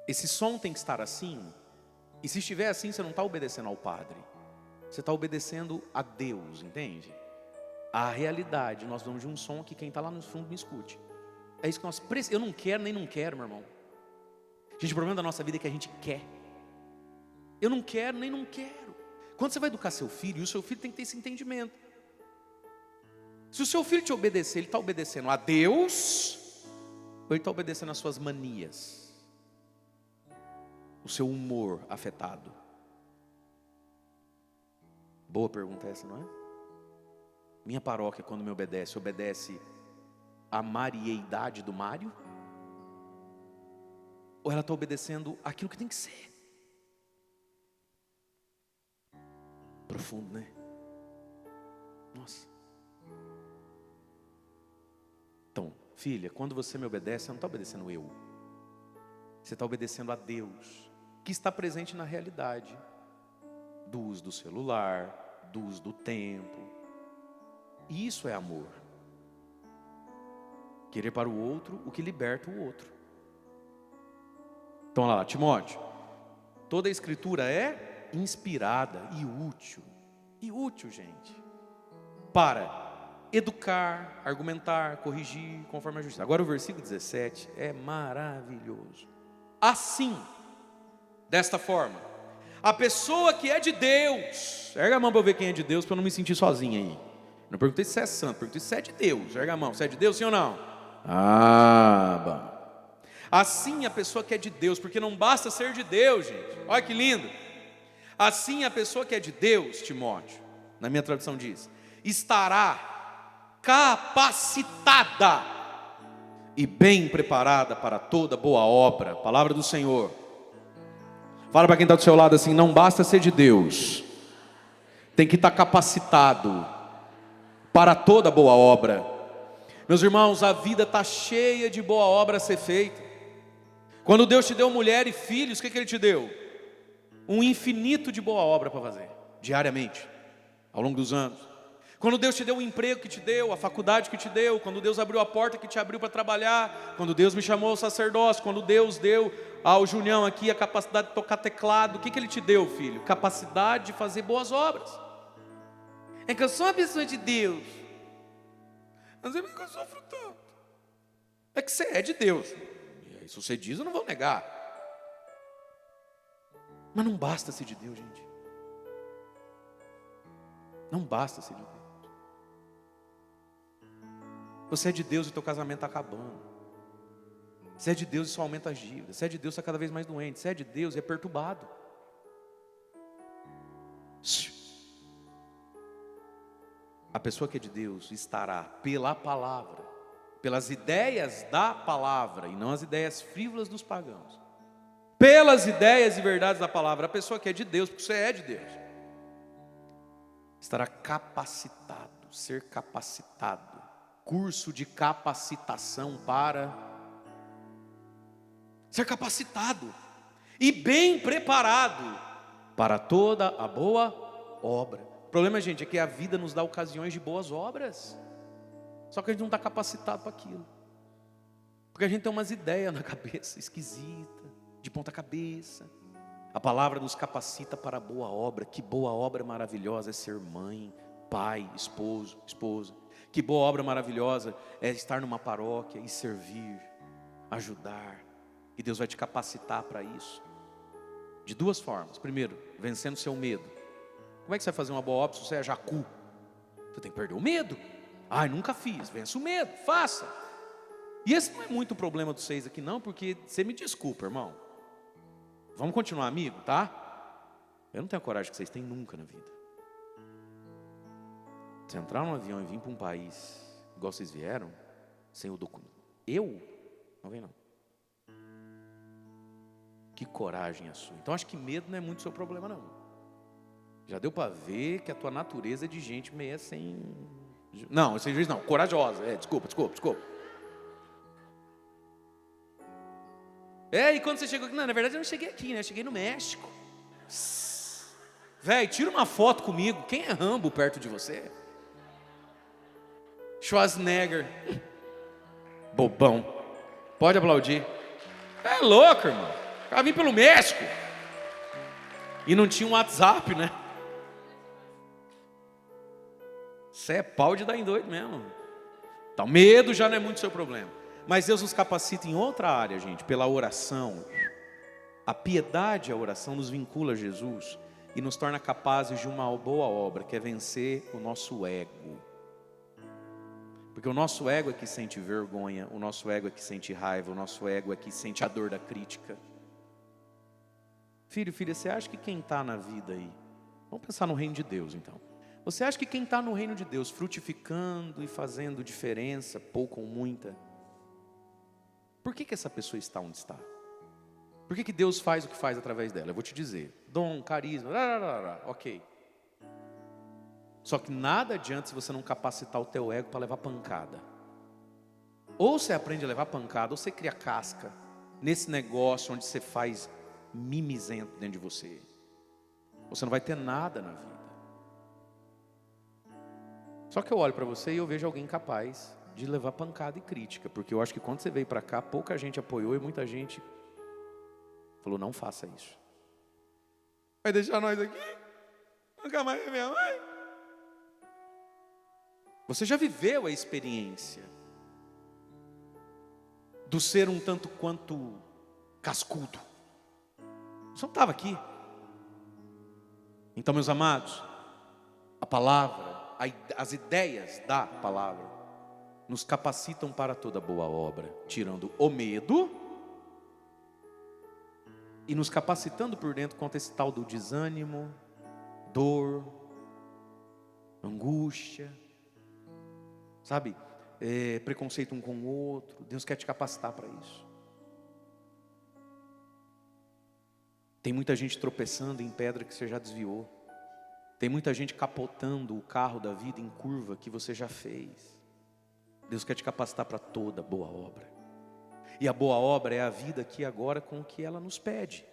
Esse som tem que estar assim. E se estiver assim, você não está obedecendo ao Padre. Você está obedecendo a Deus, entende? A realidade. Nós vamos de um som que quem está lá no fundo me escute. É isso que nós precisamos. Eu não quero, nem não quero, meu irmão. Gente, o problema da nossa vida é que a gente quer. Eu não quero, nem não quero. Quando você vai educar seu filho, o seu filho tem que ter esse entendimento. Se o seu filho te obedecer, ele está obedecendo a Deus, ou ele está obedecendo às suas manias, o seu humor afetado? Boa pergunta essa, não é? Minha paróquia, quando me obedece, obedece à marieidade do Mário? Ou ela está obedecendo aquilo que tem que ser? Profundo, né? Nossa. Então, filha, quando você me obedece, você não está obedecendo eu. Você está obedecendo a Deus, que está presente na realidade do uso do celular, do uso do tempo. E isso é amor. Querer para o outro o que liberta o outro. Então, olha lá, Timóteo. Toda a Escritura é inspirada e útil. E útil, gente. Para educar, argumentar, corrigir, conforme a justiça. Agora o versículo 17 é maravilhoso. Assim, desta forma, a pessoa que é de Deus, erga a mão para eu ver quem é de Deus, para eu não me sentir sozinho aí. Não perguntei se é santo, perguntei se é de Deus. Erga a mão, se é de Deus, sim ou não? Ah, bom. Assim a pessoa que é de Deus, porque não basta ser de Deus, gente. Olha que lindo. Assim a pessoa que é de Deus, Timóteo, na minha tradução diz, estará capacitada e bem preparada para toda boa obra. Palavra do Senhor. Fala para quem está do seu lado assim, não basta ser de Deus, tem que estar capacitado para toda boa obra. Meus irmãos, a vida está cheia de boa obra a ser feita. Quando Deus te deu mulher e filhos, o que Ele te deu? Um infinito de boa obra para fazer, diariamente, ao longo dos anos. Quando Deus te deu o emprego que te deu, a faculdade que te deu, quando Deus abriu a porta que te abriu para trabalhar, quando Deus me chamou ao sacerdócio, quando Deus deu ao Junião aqui a capacidade de tocar teclado, o que Ele te deu, filho? Capacidade de fazer boas obras. É que eu sou uma pessoa de Deus. Mas é que eu sofro tanto. É que você é de Deus. E aí, se você diz, eu não vou negar. Mas não basta ser de Deus, gente. Não basta ser de Deus. Você é de Deus e teu casamento está acabando. Você é de Deus e só aumenta as dívidas. Você é de Deus e está cada vez mais doente. Você é de Deus e é perturbado. A pessoa que é de Deus estará pela palavra, pelas ideias da palavra, e não as ideias frívolas dos pagãos. Pelas ideias e verdades da palavra. A pessoa que é de Deus, porque você é de Deus, estará capacitado, ser capacitado. Curso de capacitação para ser capacitado e bem preparado para toda a boa obra. O problema, gente, é que a vida nos dá ocasiões de boas obras, só que a gente não está capacitado para aquilo, porque a gente tem umas ideias na cabeça esquisitas, de ponta cabeça. A palavra nos capacita para a boa obra. Que boa obra maravilhosa é ser mãe, pai, esposo, esposa. Que boa obra maravilhosa é estar numa paróquia e servir, ajudar. E Deus vai te capacitar para isso de duas formas. Primeiro, vencendo seu medo. Como é que você vai fazer uma boa obra se você é jacu? Você tem que perder o medo. Ai, nunca fiz. Vença o medo, faça. E esse não é muito o problema dos seis aqui não, porque você me desculpa, irmão. Vamos continuar amigo, tá? Eu não tenho a coragem que vocês têm nunca na vida. Você entrar num avião e vir para um país igual vocês vieram, sem o documento. Eu? Não vem não. Que coragem a sua. Então acho que medo não é muito seu problema não. Já deu para ver que a tua natureza é de gente meia sem... Não, sem juiz não, corajosa. Desculpa. E quando você chegou aqui? Não, na verdade eu não cheguei aqui, né? Eu cheguei no México. Véi, tira uma foto comigo. Quem é Rambo perto de você? Schwarzenegger. Bobão. Pode aplaudir. É louco, irmão. O cara vinha pelo México. E não tinha um WhatsApp, né? Você é pau de dar em doido mesmo. Então, medo já não é muito seu problema. Mas Deus nos capacita em outra área, gente, pela oração. A piedade e a oração nos vincula a Jesus e nos torna capazes de uma boa obra, que é vencer o nosso ego. Porque o nosso ego é que sente vergonha, o nosso ego é que sente raiva, o nosso ego é que sente a dor da crítica. Filho, filha, você acha que quem está na vida aí, vamos pensar no reino de Deus então. Você acha que quem está no reino de Deus, frutificando e fazendo diferença, pouco ou muita, por que essa pessoa está onde está? Por que Deus faz o que faz através dela? Eu vou te dizer, dom, carisma, ok. Só que nada adianta se você não capacitar o teu ego para levar pancada. Ou você aprende a levar pancada, ou você cria casca nesse negócio onde você faz mimizento dentro de você. Você não vai ter nada na vida. Só que eu olho para você e eu vejo alguém capaz de levar pancada e crítica, porque eu acho que quando você veio para cá, pouca gente apoiou e muita gente falou, não faça isso. Vai deixar nós aqui? Nunca mais ver minha mãe? Você já viveu a experiência do ser um tanto quanto cascudo. Você não estava aqui. Então, meus amados, a palavra, as ideias da palavra nos capacitam para toda boa obra, tirando o medo e nos capacitando por dentro contra esse tal do desânimo, dor, angústia, sabe? Preconceito um com o outro. Deus quer te capacitar para isso. Tem muita gente tropeçando em pedra que você já desviou. Tem muita gente capotando o carro da vida em curva que você já fez. Deus quer te capacitar para toda boa obra. E a boa obra é a vida aqui agora com o que ela nos pede,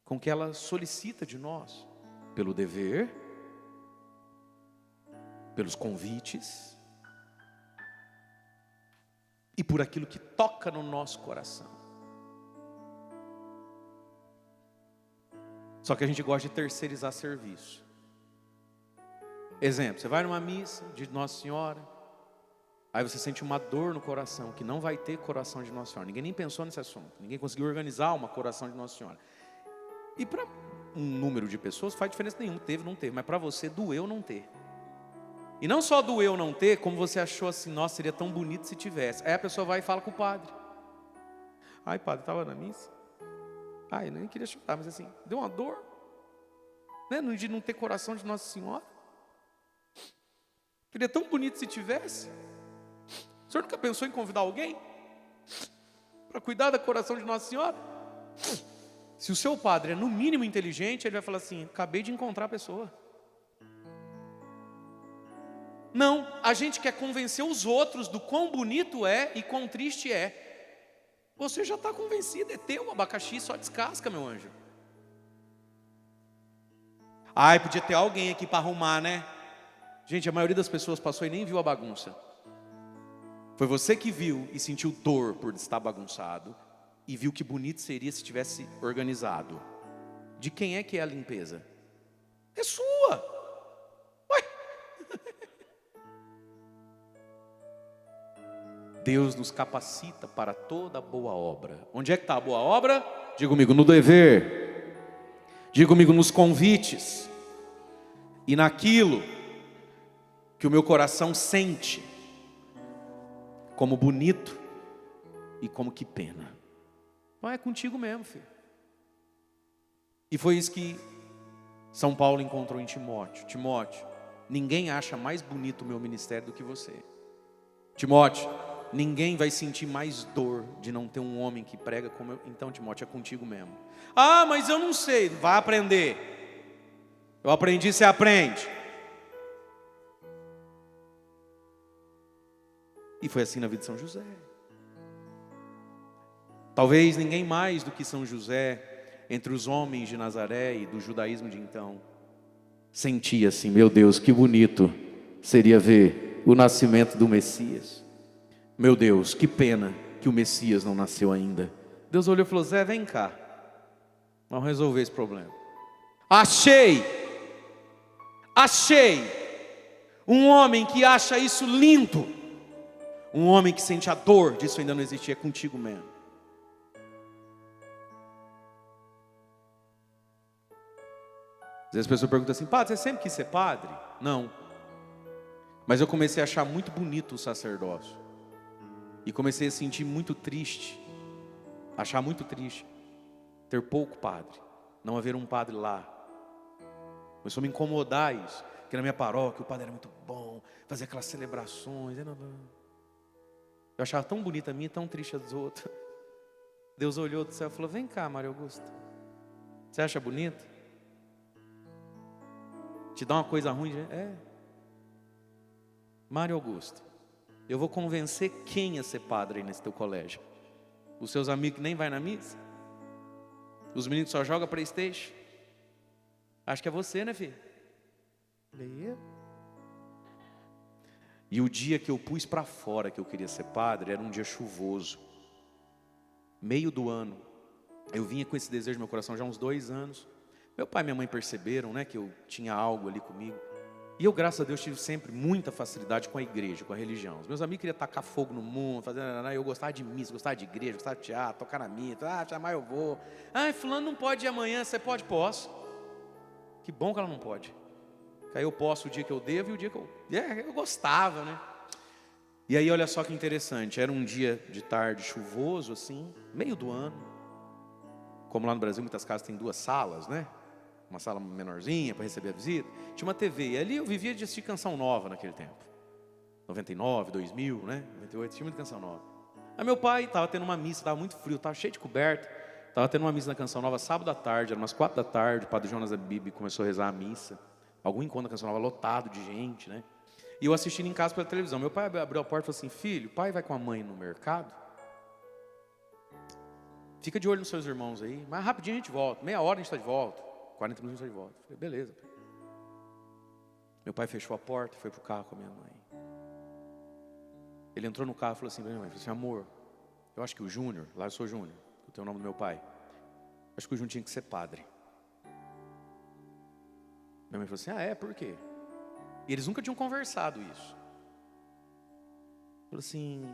com o que ela solicita de nós, pelo dever, pelos convites e por aquilo que toca no nosso coração. Só que a gente gosta de terceirizar serviço. Exemplo, você vai numa missa de Nossa Senhora, aí você sente uma dor no coração, que não vai ter coração de Nossa Senhora. Ninguém nem pensou nesse assunto, ninguém conseguiu organizar uma coração de Nossa Senhora. E para um número de pessoas faz diferença nenhuma, teve, não teve, mas para você doeu não ter. E não só doeu não ter, como você achou assim, nossa, seria tão bonito se tivesse. Aí a pessoa vai e fala com o padre. Ai, padre, estava na missa. Ai, eu nem queria chorar, mas assim, deu uma dor, né? De não ter coração de Nossa Senhora. Seria tão bonito se tivesse. O senhor nunca pensou em convidar alguém para cuidar do coração de Nossa Senhora? Se o seu padre é no mínimo inteligente, ele vai falar assim, acabei de encontrar a pessoa. Não, a gente quer convencer os outros do quão bonito é e quão triste é. Você já está convencido, é teu, abacaxi só descasca, meu anjo. Ai, podia ter alguém aqui para arrumar, né? Gente, a maioria das pessoas passou e nem viu a bagunça. Foi você que viu e sentiu dor por estar bagunçado e viu que bonito seria se tivesse organizado. De quem é que é a limpeza? É sua. Deus nos capacita para toda boa obra. Onde é que está a boa obra? Diga comigo, no dever. Diga comigo, nos convites. E naquilo que o meu coração sente como bonito e como que pena. Então é contigo mesmo, filho. E foi isso que São Paulo encontrou em Timóteo. Timóteo, ninguém acha mais bonito o meu ministério do que você. Timóteo, ninguém vai sentir mais dor de não ter um homem que prega como eu. Então, Timóteo, é contigo mesmo. Ah, mas eu não sei. Vai aprender. Eu aprendi, você aprende. E foi assim na vida de São José. Talvez ninguém mais do que São José, entre os homens de Nazaré e do judaísmo de então, sentia assim, meu Deus, que bonito seria ver o nascimento do Messias. Meu Deus, que pena que o Messias não nasceu ainda. Deus olhou e falou, Zé, vem cá, vamos resolver esse problema. Achei um homem que acha isso lindo, um homem que sente a dor disso ainda não existir, é contigo mesmo. Às vezes as pessoas perguntam assim, padre, você sempre quis ser padre? Não, mas eu comecei a achar muito bonito o sacerdócio. E comecei a sentir muito triste, achar muito triste ter pouco padre, não haver um padre lá. Começou a me incomodar isso, porque na minha paróquia o padre era muito bom, fazia aquelas celebrações. Eu achava tão bonita a minha e tão triste a dos outros. Deus olhou do céu e falou, vem cá, Maria Augusta, você acha bonito? Te dá uma coisa ruim? É. Mário Augusto, eu vou convencer quem a ser padre aí nesse teu colégio? Os seus amigos que nem vai na missa? Os meninos que só jogam PlayStation? Acho que é você, né, filho? Falei, eu? E o dia que eu pus para fora que eu queria ser padre, era um dia chuvoso. Meio do ano. Eu vinha com esse desejo no meu coração já há uns 2 anos. Meu pai e minha mãe perceberam, né, que eu tinha algo ali comigo. E eu, graças a Deus, tive sempre muita facilidade com a igreja, com a religião. Os meus amigos queriam tacar fogo no mundo, eu gostava de missa, gostava de igreja, gostava de teatro, tocar na missa, chamar eu vou. Ah, fulano não pode ir amanhã, você pode? Posso. Que bom que ela não pode. Aí eu posso o dia que eu devo e o dia que eu gostava, né? E aí olha só que interessante, era um dia de tarde chuvoso assim, meio do ano. como lá no Brasil muitas casas têm 2 salas, né? Uma sala menorzinha para receber a visita. Tinha uma TV, e ali eu vivia de assistir canção nova naquele tempo. 99, 2000, né? 98, tinha muita canção nova. Aí meu pai estava tendo uma missa, estava muito frio, estava cheio de coberta. Estava tendo uma missa na Canção Nova sábado à tarde, eram umas 4 da tarde, o padre Jonas Abib começou a rezar a missa. Algum encontro na Canção Nova lotado de gente, né? E eu assistindo em casa pela televisão. Meu pai abriu a porta e falou assim: filho, o pai vai com a mãe no mercado? Fica de olho nos seus irmãos aí, mas rapidinho a gente volta, meia hora a gente está de volta, 40 minutos a gente está de volta. Eu falei, beleza. Meu pai fechou a porta e foi pro carro com a minha mãe. Ele entrou no carro e falou assim pra minha mãe, falou assim: amor, eu acho que o Júnior, lá eu sou Júnior, eu tenho o nome do meu pai, acho que o Júnior tinha que ser padre. Minha mãe falou assim: ah, é? Por quê? E eles nunca tinham conversado isso. Falou assim: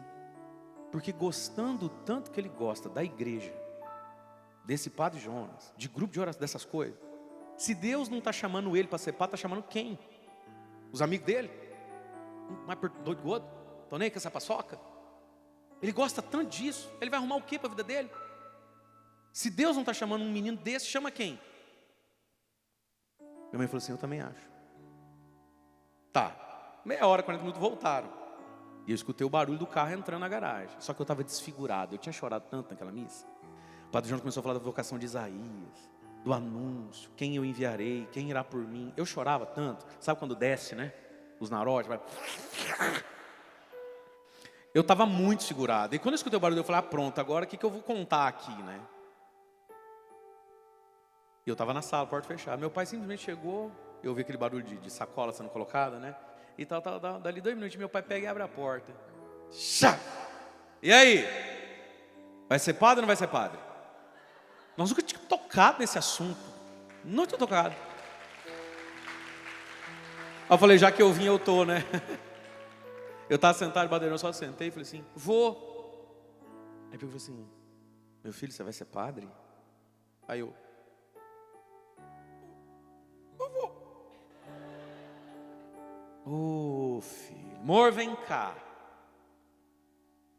porque gostando tanto que ele gosta da igreja, desse padre Jonas, de grupo de oração, dessas coisas, se Deus não está chamando ele para ser padre, está chamando quem? Os amigos dele? Mais doido do outro? Estão nem com essa paçoca? Ele gosta tanto disso, ele vai arrumar o que para a vida dele? Se Deus não está chamando um menino desse, chama quem? Minha mãe falou assim: eu também acho. Tá, meia hora, 40 minutos voltaram. E eu escutei o barulho do carro entrando na garagem. Só que eu estava desfigurado, eu tinha chorado tanto naquela missa. O padre João começou a falar da vocação de Isaías, do anúncio, quem eu enviarei, quem irá por mim. Eu chorava tanto, sabe quando desce, né? Os narotes, vai... Eu estava muito segurado. E quando eu escutei o barulho, eu falei: ah, pronto, agora o que eu vou contar aqui, né? E eu estava na sala, porta fechada. Meu pai simplesmente chegou, eu ouvi aquele barulho de sacola sendo colocada, né? E tal, dali 2 minutos, meu pai pega e abre a porta. Chá! E aí? Vai ser padre ou não vai ser padre? Nós nunca tínhamos tocado nesse assunto. Não tinha tocado. Aí eu falei: já que eu vim, eu tô, né? Eu estava sentado, badeirão, só sentei e falei assim: vou. Aí ele falou assim: meu filho, você vai ser padre? Aí eu vou. Ô filho, amor, vem cá.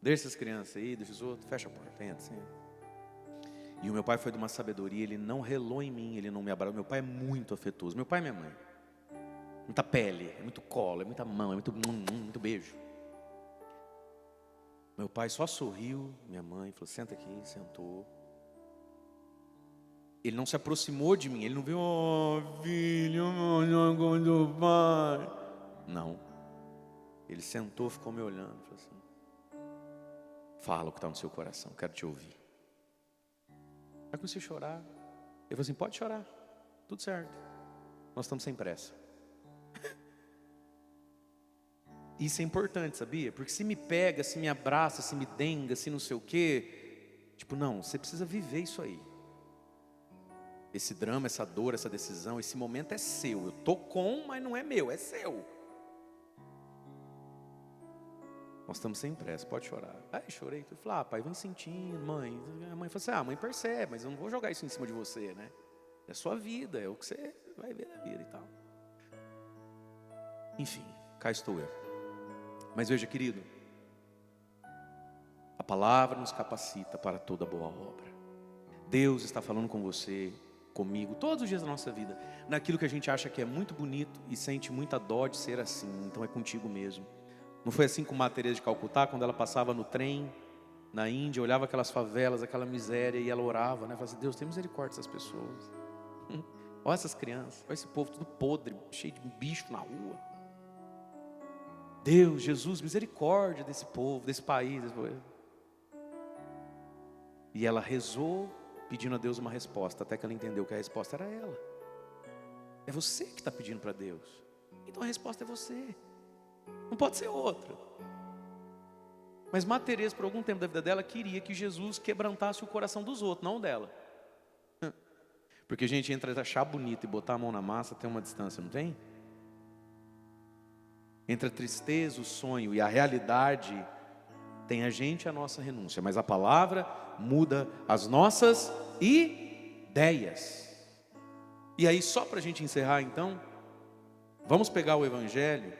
Deixa essas crianças aí, deixa os outros, fecha a porta, entra assim. E o meu pai foi de uma sabedoria, ele não relou em mim, ele não me abraçou. Meu pai é muito afetuoso, meu pai e minha mãe. Muita pele, é muito colo, é muita mão, é muito beijo. Meu pai só sorriu, minha mãe falou: senta aqui, sentou. Ele não se aproximou de mim, ele não viu: oh filho, do pai. Não. Ele sentou, ficou me olhando, falou assim: fala o que está no seu coração, quero te ouvir. Aí comecei a chorar. Ele falou assim: pode chorar, tudo certo, nós estamos sem pressa. Isso é importante, sabia? Porque se me pega, se me abraça, se me denga, se não sei o quê, tipo, não, você precisa viver isso aí. Esse drama, essa dor, essa decisão, esse momento é seu. Eu tô com, mas não é meu, é seu. Nós estamos sem pressa, pode chorar. Aí chorei, eu falei: ah, pai, vem sentindo, mãe. A mãe falou assim: ah, mãe percebe, mas eu não vou jogar isso em cima de você, né? É a sua vida, é o que você vai ver da vida e tal. Enfim, cá estou eu. Mas veja, querido, a palavra nos capacita para toda boa obra. Deus está falando com você, comigo, todos os dias da nossa vida, naquilo que a gente acha que é muito bonito e sente muita dó de ser assim. Então é contigo mesmo. Não foi assim com Madre Teresa de Calcutá, quando ela passava no trem na Índia, olhava aquelas favelas, aquela miséria, e ela orava, né? Falava assim: Deus, tem misericórdia dessas pessoas. Olha essas crianças, olha esse povo tudo podre, cheio de bicho na rua. Deus, Jesus, misericórdia desse povo, desse país. E ela rezou, pedindo a Deus uma resposta, até que ela entendeu que a resposta era ela. É você que está pedindo para Deus. Então a resposta é você. Não pode ser outra. Mas Madre Teresa, por algum tempo da vida dela, queria que Jesus quebrantasse o coração dos outros, não dela. Porque a gente entra a achar bonito e botar a mão na massa, tem uma distância, não tem? Entre a tristeza, o sonho e a realidade, tem a gente e a nossa renúncia. Mas a palavra muda as nossas ideias. E aí, só para a gente encerrar então, vamos pegar o Evangelho,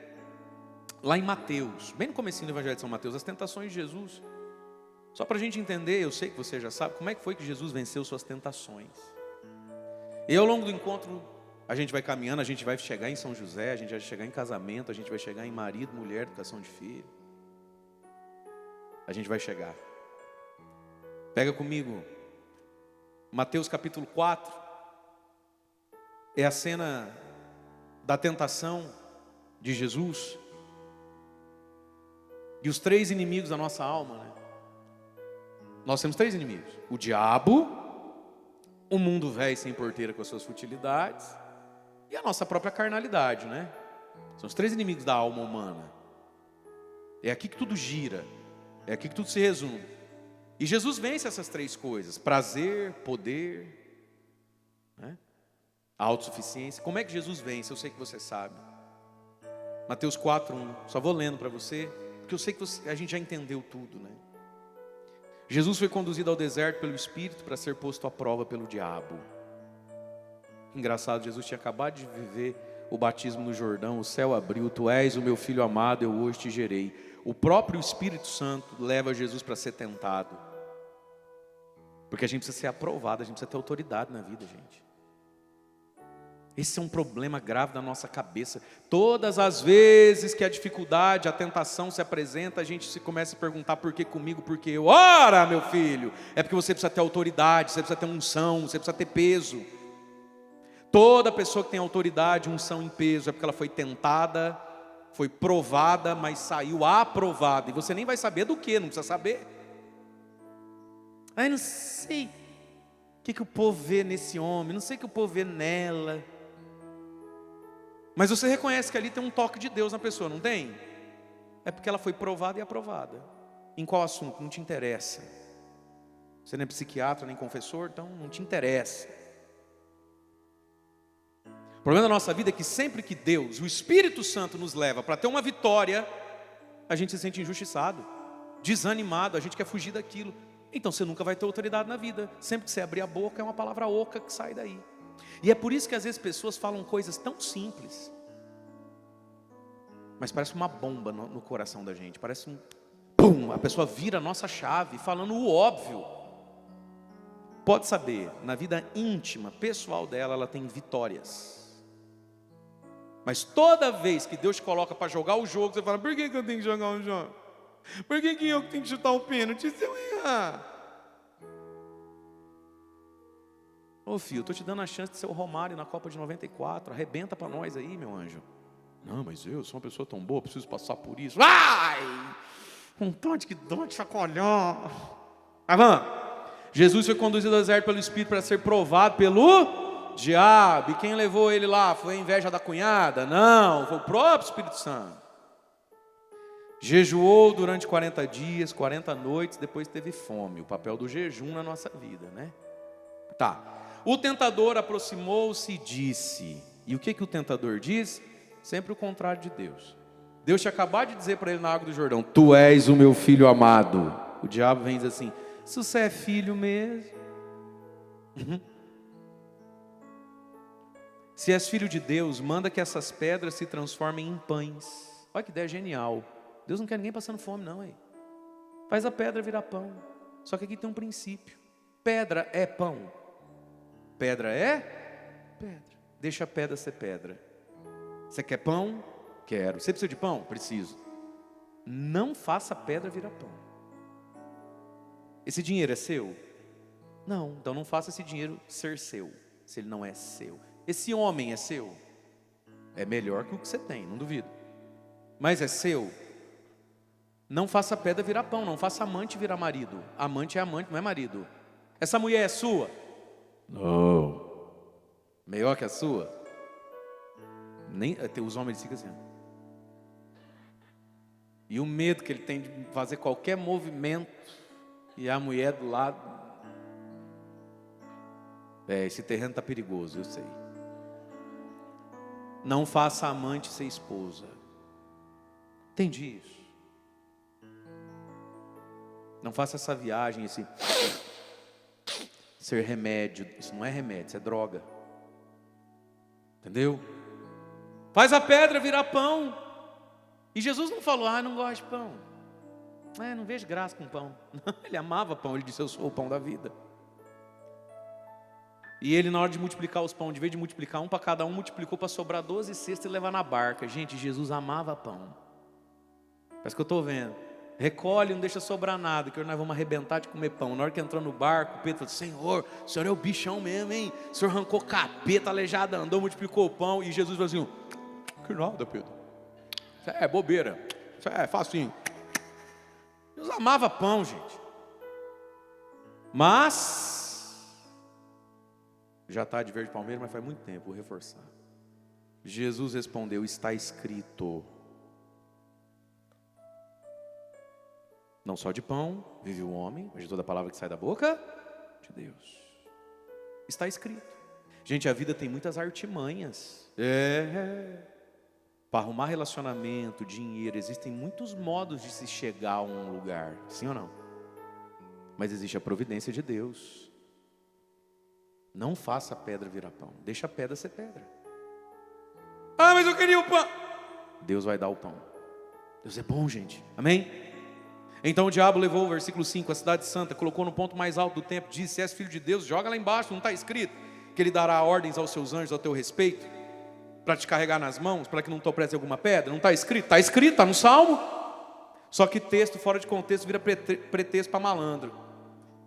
lá em Mateus, bem no comecinho do Evangelho de São Mateus, as tentações de Jesus. Só para a gente entender, eu sei que você já sabe, como é que foi que Jesus venceu suas tentações. E ao longo do encontro, a gente vai caminhando, a gente vai chegar em São José, a gente vai chegar em casamento, a gente vai chegar em marido, mulher, educação de filho. A gente vai chegar. Pega comigo, Mateus capítulo 4, é a cena da tentação de Jesus. E os 3 inimigos da nossa alma, né? Nós temos 3 inimigos: o diabo, o mundo velho sem porteira com as suas futilidades e a nossa própria carnalidade, né? São os 3 inimigos da alma humana. É aqui que tudo gira, é aqui que tudo se resume. E Jesus vence essas 3 coisas: prazer, poder, né? A autossuficiência. Como é que Jesus vence? Eu sei que você sabe. Mateus 4:1. Só vou lendo para você, porque eu sei que a gente já entendeu tudo, né? Jesus foi conduzido ao deserto pelo Espírito para ser posto à prova pelo diabo. Engraçado, Jesus tinha acabado de viver o batismo no Jordão, o céu abriu, tu és o meu filho amado, eu hoje te gerei. O próprio Espírito Santo leva Jesus para ser tentado. Porque a gente precisa ser aprovado, a gente precisa ter autoridade na vida, gente. Esse é um problema grave da nossa cabeça. Todas as vezes que a dificuldade, a tentação se apresenta, a gente se começa a perguntar: por que comigo, por que eu? Ora, meu filho, é porque você precisa ter autoridade, você precisa ter unção, você precisa ter peso. Toda pessoa que tem autoridade, unção e peso, é porque ela foi tentada, foi provada, mas saiu aprovada. E você nem vai saber do que, não precisa saber. Ai, não sei o que o povo vê nesse homem, não sei o que o povo vê nela. Mas você reconhece que ali tem um toque de Deus na pessoa, não tem? É porque ela foi provada e aprovada. Em qual assunto? Não te interessa. Você não é psiquiatra nem confessor, então não te interessa. O problema da nossa vida é que sempre que Deus, o Espírito Santo, nos leva para ter uma vitória, a gente se sente injustiçado, desanimado, a gente quer fugir daquilo. Então você nunca vai ter autoridade na vida. Sempre que você abrir a boca é uma palavra oca que sai daí. E é por isso que às vezes pessoas falam coisas tão simples, mas parece uma bomba no coração da gente. Parece um pum, a pessoa vira a nossa chave falando o óbvio. Pode saber, na vida íntima, pessoal dela, ela tem vitórias. Mas toda vez que Deus te coloca para jogar o jogo, você fala: por que eu tenho que jogar o jogo? Por que eu tenho que chutar o pênalti se eu errar? Ô filho, eu estou te dando a chance de ser o Romário na Copa de 94. Arrebenta para nós aí, meu anjo. Não, mas eu sou uma pessoa tão boa, preciso passar por isso. Ai! Vontade que dá de chacoalhar. Vamos. Jesus foi conduzido ao deserto pelo Espírito para ser provado pelo diabo. E quem levou ele lá? Foi a inveja da cunhada? Não, foi o próprio Espírito Santo. Jejuou durante 40 dias, 40 noites, depois teve fome. O papel do jejum na nossa vida, né? Tá. O tentador aproximou-se e disse. E o que o tentador diz? Sempre o contrário de Deus. Deus tinha acabado de dizer para ele na água do Jordão: tu és o meu filho amado. O diabo vem e diz assim: se você é filho mesmo. Se és filho de Deus, manda que essas pedras se transformem em pães. Olha que ideia genial. Deus não quer ninguém passando fome não, hein? Faz a pedra virar pão. Só que aqui tem um princípio. Pedra é pão. Pedra é pedra. Deixa a pedra ser pedra. Você quer pão? Quero. Você precisa de pão? Preciso. Não faça a pedra virar pão. Esse dinheiro é seu? Não. Então não faça esse dinheiro ser seu, se ele não é seu. Esse homem é seu? É melhor que o que você tem, não duvido. Mas é seu? Não faça a pedra virar pão. Não faça amante virar marido. Amante é amante, não é marido. Essa mulher é sua? Não. Melhor que a sua? Nem, os homens ficam assim. E o medo que ele tem de fazer qualquer movimento e a mulher do lado. Esse terreno está perigoso, eu sei. Não faça amante ser esposa. Entendi isso. Não faça essa viagem, esse ser remédio. Isso não é remédio, isso é droga. Entendeu? Faz a pedra virar pão. E Jesus não falou: não gosto de pão. Não vejo graça com pão. Ele amava pão, ele disse, eu sou o pão da vida. E ele, na hora de multiplicar os pães, de vez de multiplicar um para cada um, multiplicou para sobrar 12 cestas e levar na barca. Gente, Jesus amava pão. Parece que eu estou vendo. Recolhe, não deixa sobrar nada, que hoje nós vamos arrebentar de comer pão. Na hora que entrou no barco, Pedro falou, Senhor, o Senhor é o bichão mesmo, hein? O Senhor arrancou capeta, aleijada, andou, multiplicou o pão. E Jesus falou assim, que nada, Pedro. Isso é bobeira. Isso é facinho. Deus amava pão, gente. Mas, já está de verde palmeira, mas faz muito tempo, vou reforçar. Jesus respondeu, está escrito. Não só de pão vive o homem, mas de toda a palavra que sai da boca de Deus. Está escrito. Gente, a vida tem muitas artimanhas. Para arrumar relacionamento, dinheiro, existem muitos modos de se chegar a um lugar. Sim ou não? Mas existe a providência de Deus. Não faça a pedra virar pão. Deixa a pedra ser pedra. Mas eu queria o pão. Deus vai dar o pão. Deus é bom, gente. Amém? Então o diabo levou o versículo 5, a cidade santa, colocou no ponto mais alto do templo, disse, se és filho de Deus, joga lá embaixo, não está escrito que ele dará ordens aos seus anjos ao teu respeito, para te carregar nas mãos, para que não tropece alguma pedra? Não está escrito? Está escrito, está no Salmo. Só que texto fora de contexto vira pretexto para malandro.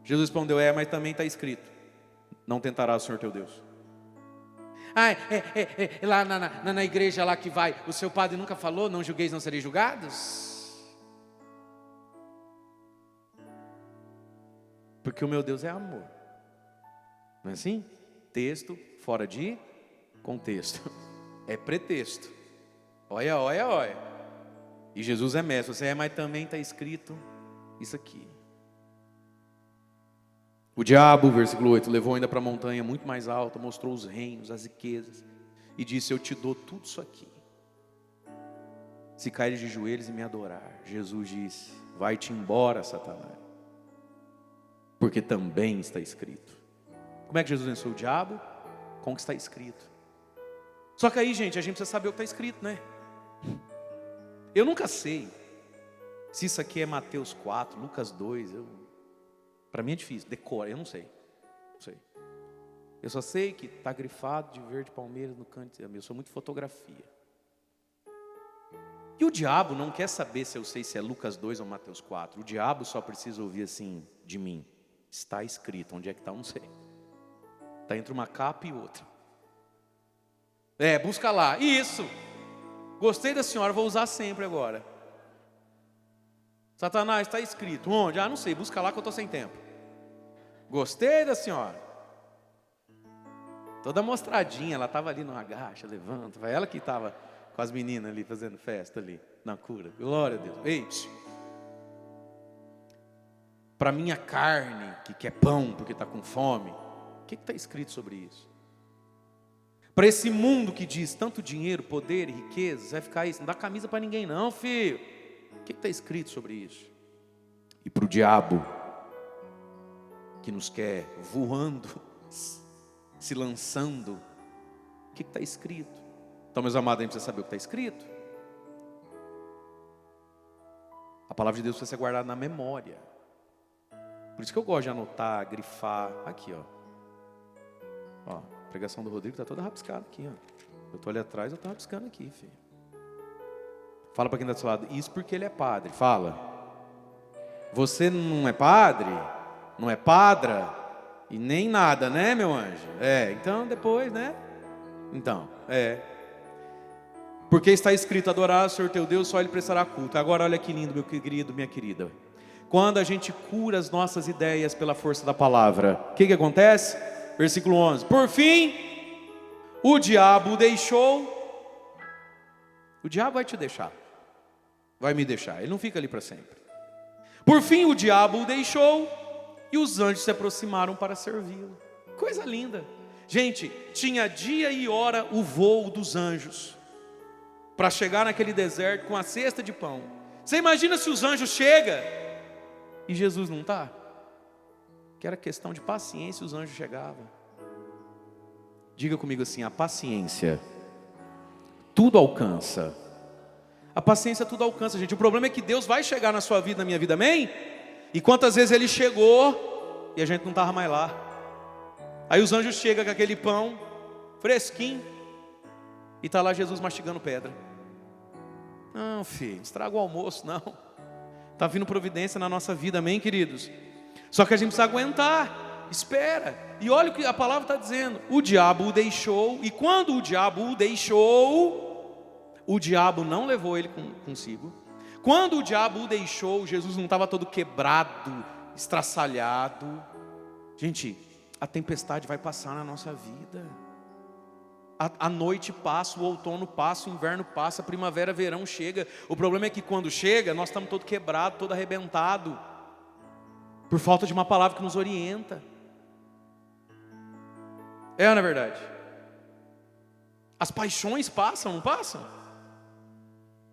Jesus respondeu, mas também está escrito, não tentarás o Senhor teu Deus. Lá na igreja lá que vai, o seu padre nunca falou, não julgueis, não sereis julgados? Porque o meu Deus é amor. Não é assim? Texto fora de contexto. É pretexto. Olha. E Jesus é mestre. Você mas também está escrito isso aqui. O diabo, versículo 8, levou ainda para a montanha muito mais alta, mostrou os reinos, as riquezas, e disse, eu te dou tudo isso aqui, se caires de joelhos e me adorar. Jesus disse, vai-te embora, Satanás, porque também está escrito. Como é que Jesus venceu o diabo? Com o que está escrito. Só que aí, gente, a gente precisa saber o que está escrito, né? Eu nunca sei se isso aqui é Mateus 4, Lucas 2, para mim é difícil, decora, eu não sei. Eu só sei que está grifado de verde palmeiras no canto, eu sou muito fotografia. E o diabo não quer saber se eu sei se é Lucas 2 ou Mateus 4. O diabo só precisa ouvir assim de mim. Está escrito, onde é que está? Eu não sei. Está entre uma capa e outra. Busca lá. Isso. Gostei da senhora, vou usar sempre agora. Satanás, está escrito. Onde? Não sei, busca lá que eu estou sem tempo. Gostei da senhora. Toda mostradinha, ela estava ali no agacha, levanta. Foi ela que estava com as meninas ali fazendo festa ali, na cura. Glória a Deus. Ei, para minha carne, que quer pão porque está com fome, o que está escrito sobre isso? Para esse mundo que diz tanto dinheiro, poder e riqueza, vai ficar isso, não dá camisa para ninguém não, filho. O que está escrito sobre isso? E para o diabo, que nos quer voando, se lançando, o que está escrito? Então, meus amados, a gente precisa saber o que está escrito. A palavra de Deus precisa ser guardada na memória. Por isso que eu gosto de anotar, grifar. Aqui, ó. A pregação do Rodrigo está toda rabiscada aqui, ó. Eu estou ali atrás, eu estou rabiscando aqui, filho. Fala para quem está do seu lado, isso porque ele é padre. Fala. Você não é padre, não é padra, e nem nada, né, meu anjo? Então depois, né? Então, porque está escrito, adorar o Senhor teu Deus, só Ele prestará culto. Agora olha que lindo, meu querido, minha querida. Quando a gente cura as nossas ideias pela força da palavra, o que acontece? Versículo 11. Por fim, o diabo deixou. O diabo vai te deixar. Vai me deixar. Ele não fica ali para sempre. Por fim, o diabo o deixou e os anjos se aproximaram para servi-lo. Coisa linda. Gente, tinha dia e hora o voo dos anjos para chegar naquele deserto com a cesta de pão. Você imagina se os anjos chegam e Jesus não está? Que era questão de paciência, os anjos chegavam. Diga comigo assim, a paciência tudo alcança, A paciência tudo alcança, gente. O problema é que Deus vai chegar na sua vida, na minha vida, amém? E quantas vezes Ele chegou e a gente não estava mais lá. Aí os anjos chegam com aquele pão fresquinho e está lá Jesus mastigando pedra. Não, filho, estraga o almoço, não. Está vindo providência na nossa vida, amém, queridos? Só que a gente precisa aguentar, espera. E olha o que a palavra está dizendo. O diabo o deixou, e quando o diabo o deixou, o diabo não levou ele consigo. Quando o diabo o deixou, Jesus não estava todo quebrado, estraçalhado. Gente, a tempestade vai passar na nossa vida. A noite passa, o outono passa, o inverno passa, a primavera, verão chega. O problema é que quando chega, nós estamos todo quebrado, todo arrebentado, por falta de uma palavra que nos orienta. É ou não é verdade? As paixões passam, não passam?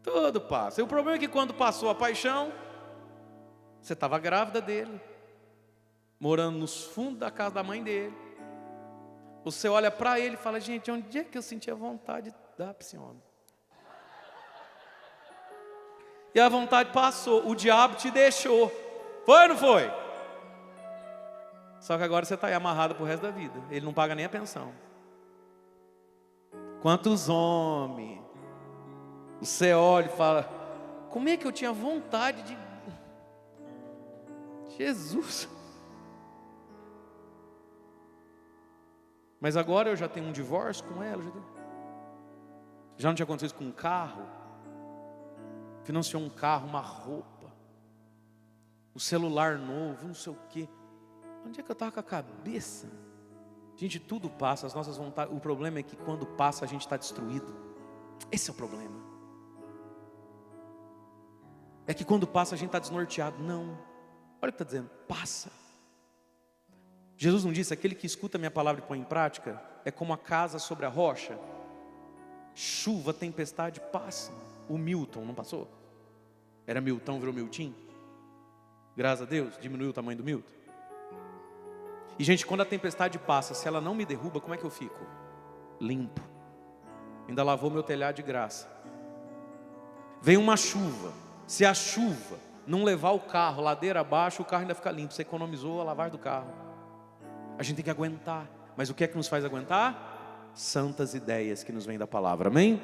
Tudo passa. E o problema é que quando passou a paixão, você estava grávida dele, morando nos fundos da casa da mãe dele. Você olha para ele e fala, gente, onde é que eu senti a vontade de dar para esse homem? E a vontade passou, o diabo te deixou. Foi ou não foi? Só que agora você está aí amarrado para o resto da vida. Ele não paga nem a pensão. Quantos homens você olha e fala, como é que eu tinha vontade de... Jesus... Mas agora eu já tenho um divórcio com ela. Já não tinha acontecido isso com um carro. Financiou um carro, uma roupa, o celular novo, não sei o quê. Onde é que eu estava com a cabeça? Gente, tudo passa, as nossas vontades. O problema é que quando passa a gente está destruído. Esse é o problema. É que quando passa a gente está desnorteado. Não. Olha o que está dizendo, passa. Jesus não disse, aquele que escuta a minha palavra e põe em prática, é como a casa sobre a rocha. Chuva, tempestade, passa. O Milton não passou? Era Milton, virou Miltim? Graças a Deus, diminuiu o tamanho do Milton. E gente, quando a tempestade passa, se ela não me derruba, como é que eu fico? Limpo. Ainda lavou meu telhado de graça. Vem uma chuva, se a chuva não levar o carro ladeira abaixo, o carro ainda fica limpo, você economizou a lavagem do carro. A gente tem que aguentar. Mas o que é que nos faz aguentar? Santas ideias que nos vêm da palavra, amém?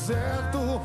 deserto,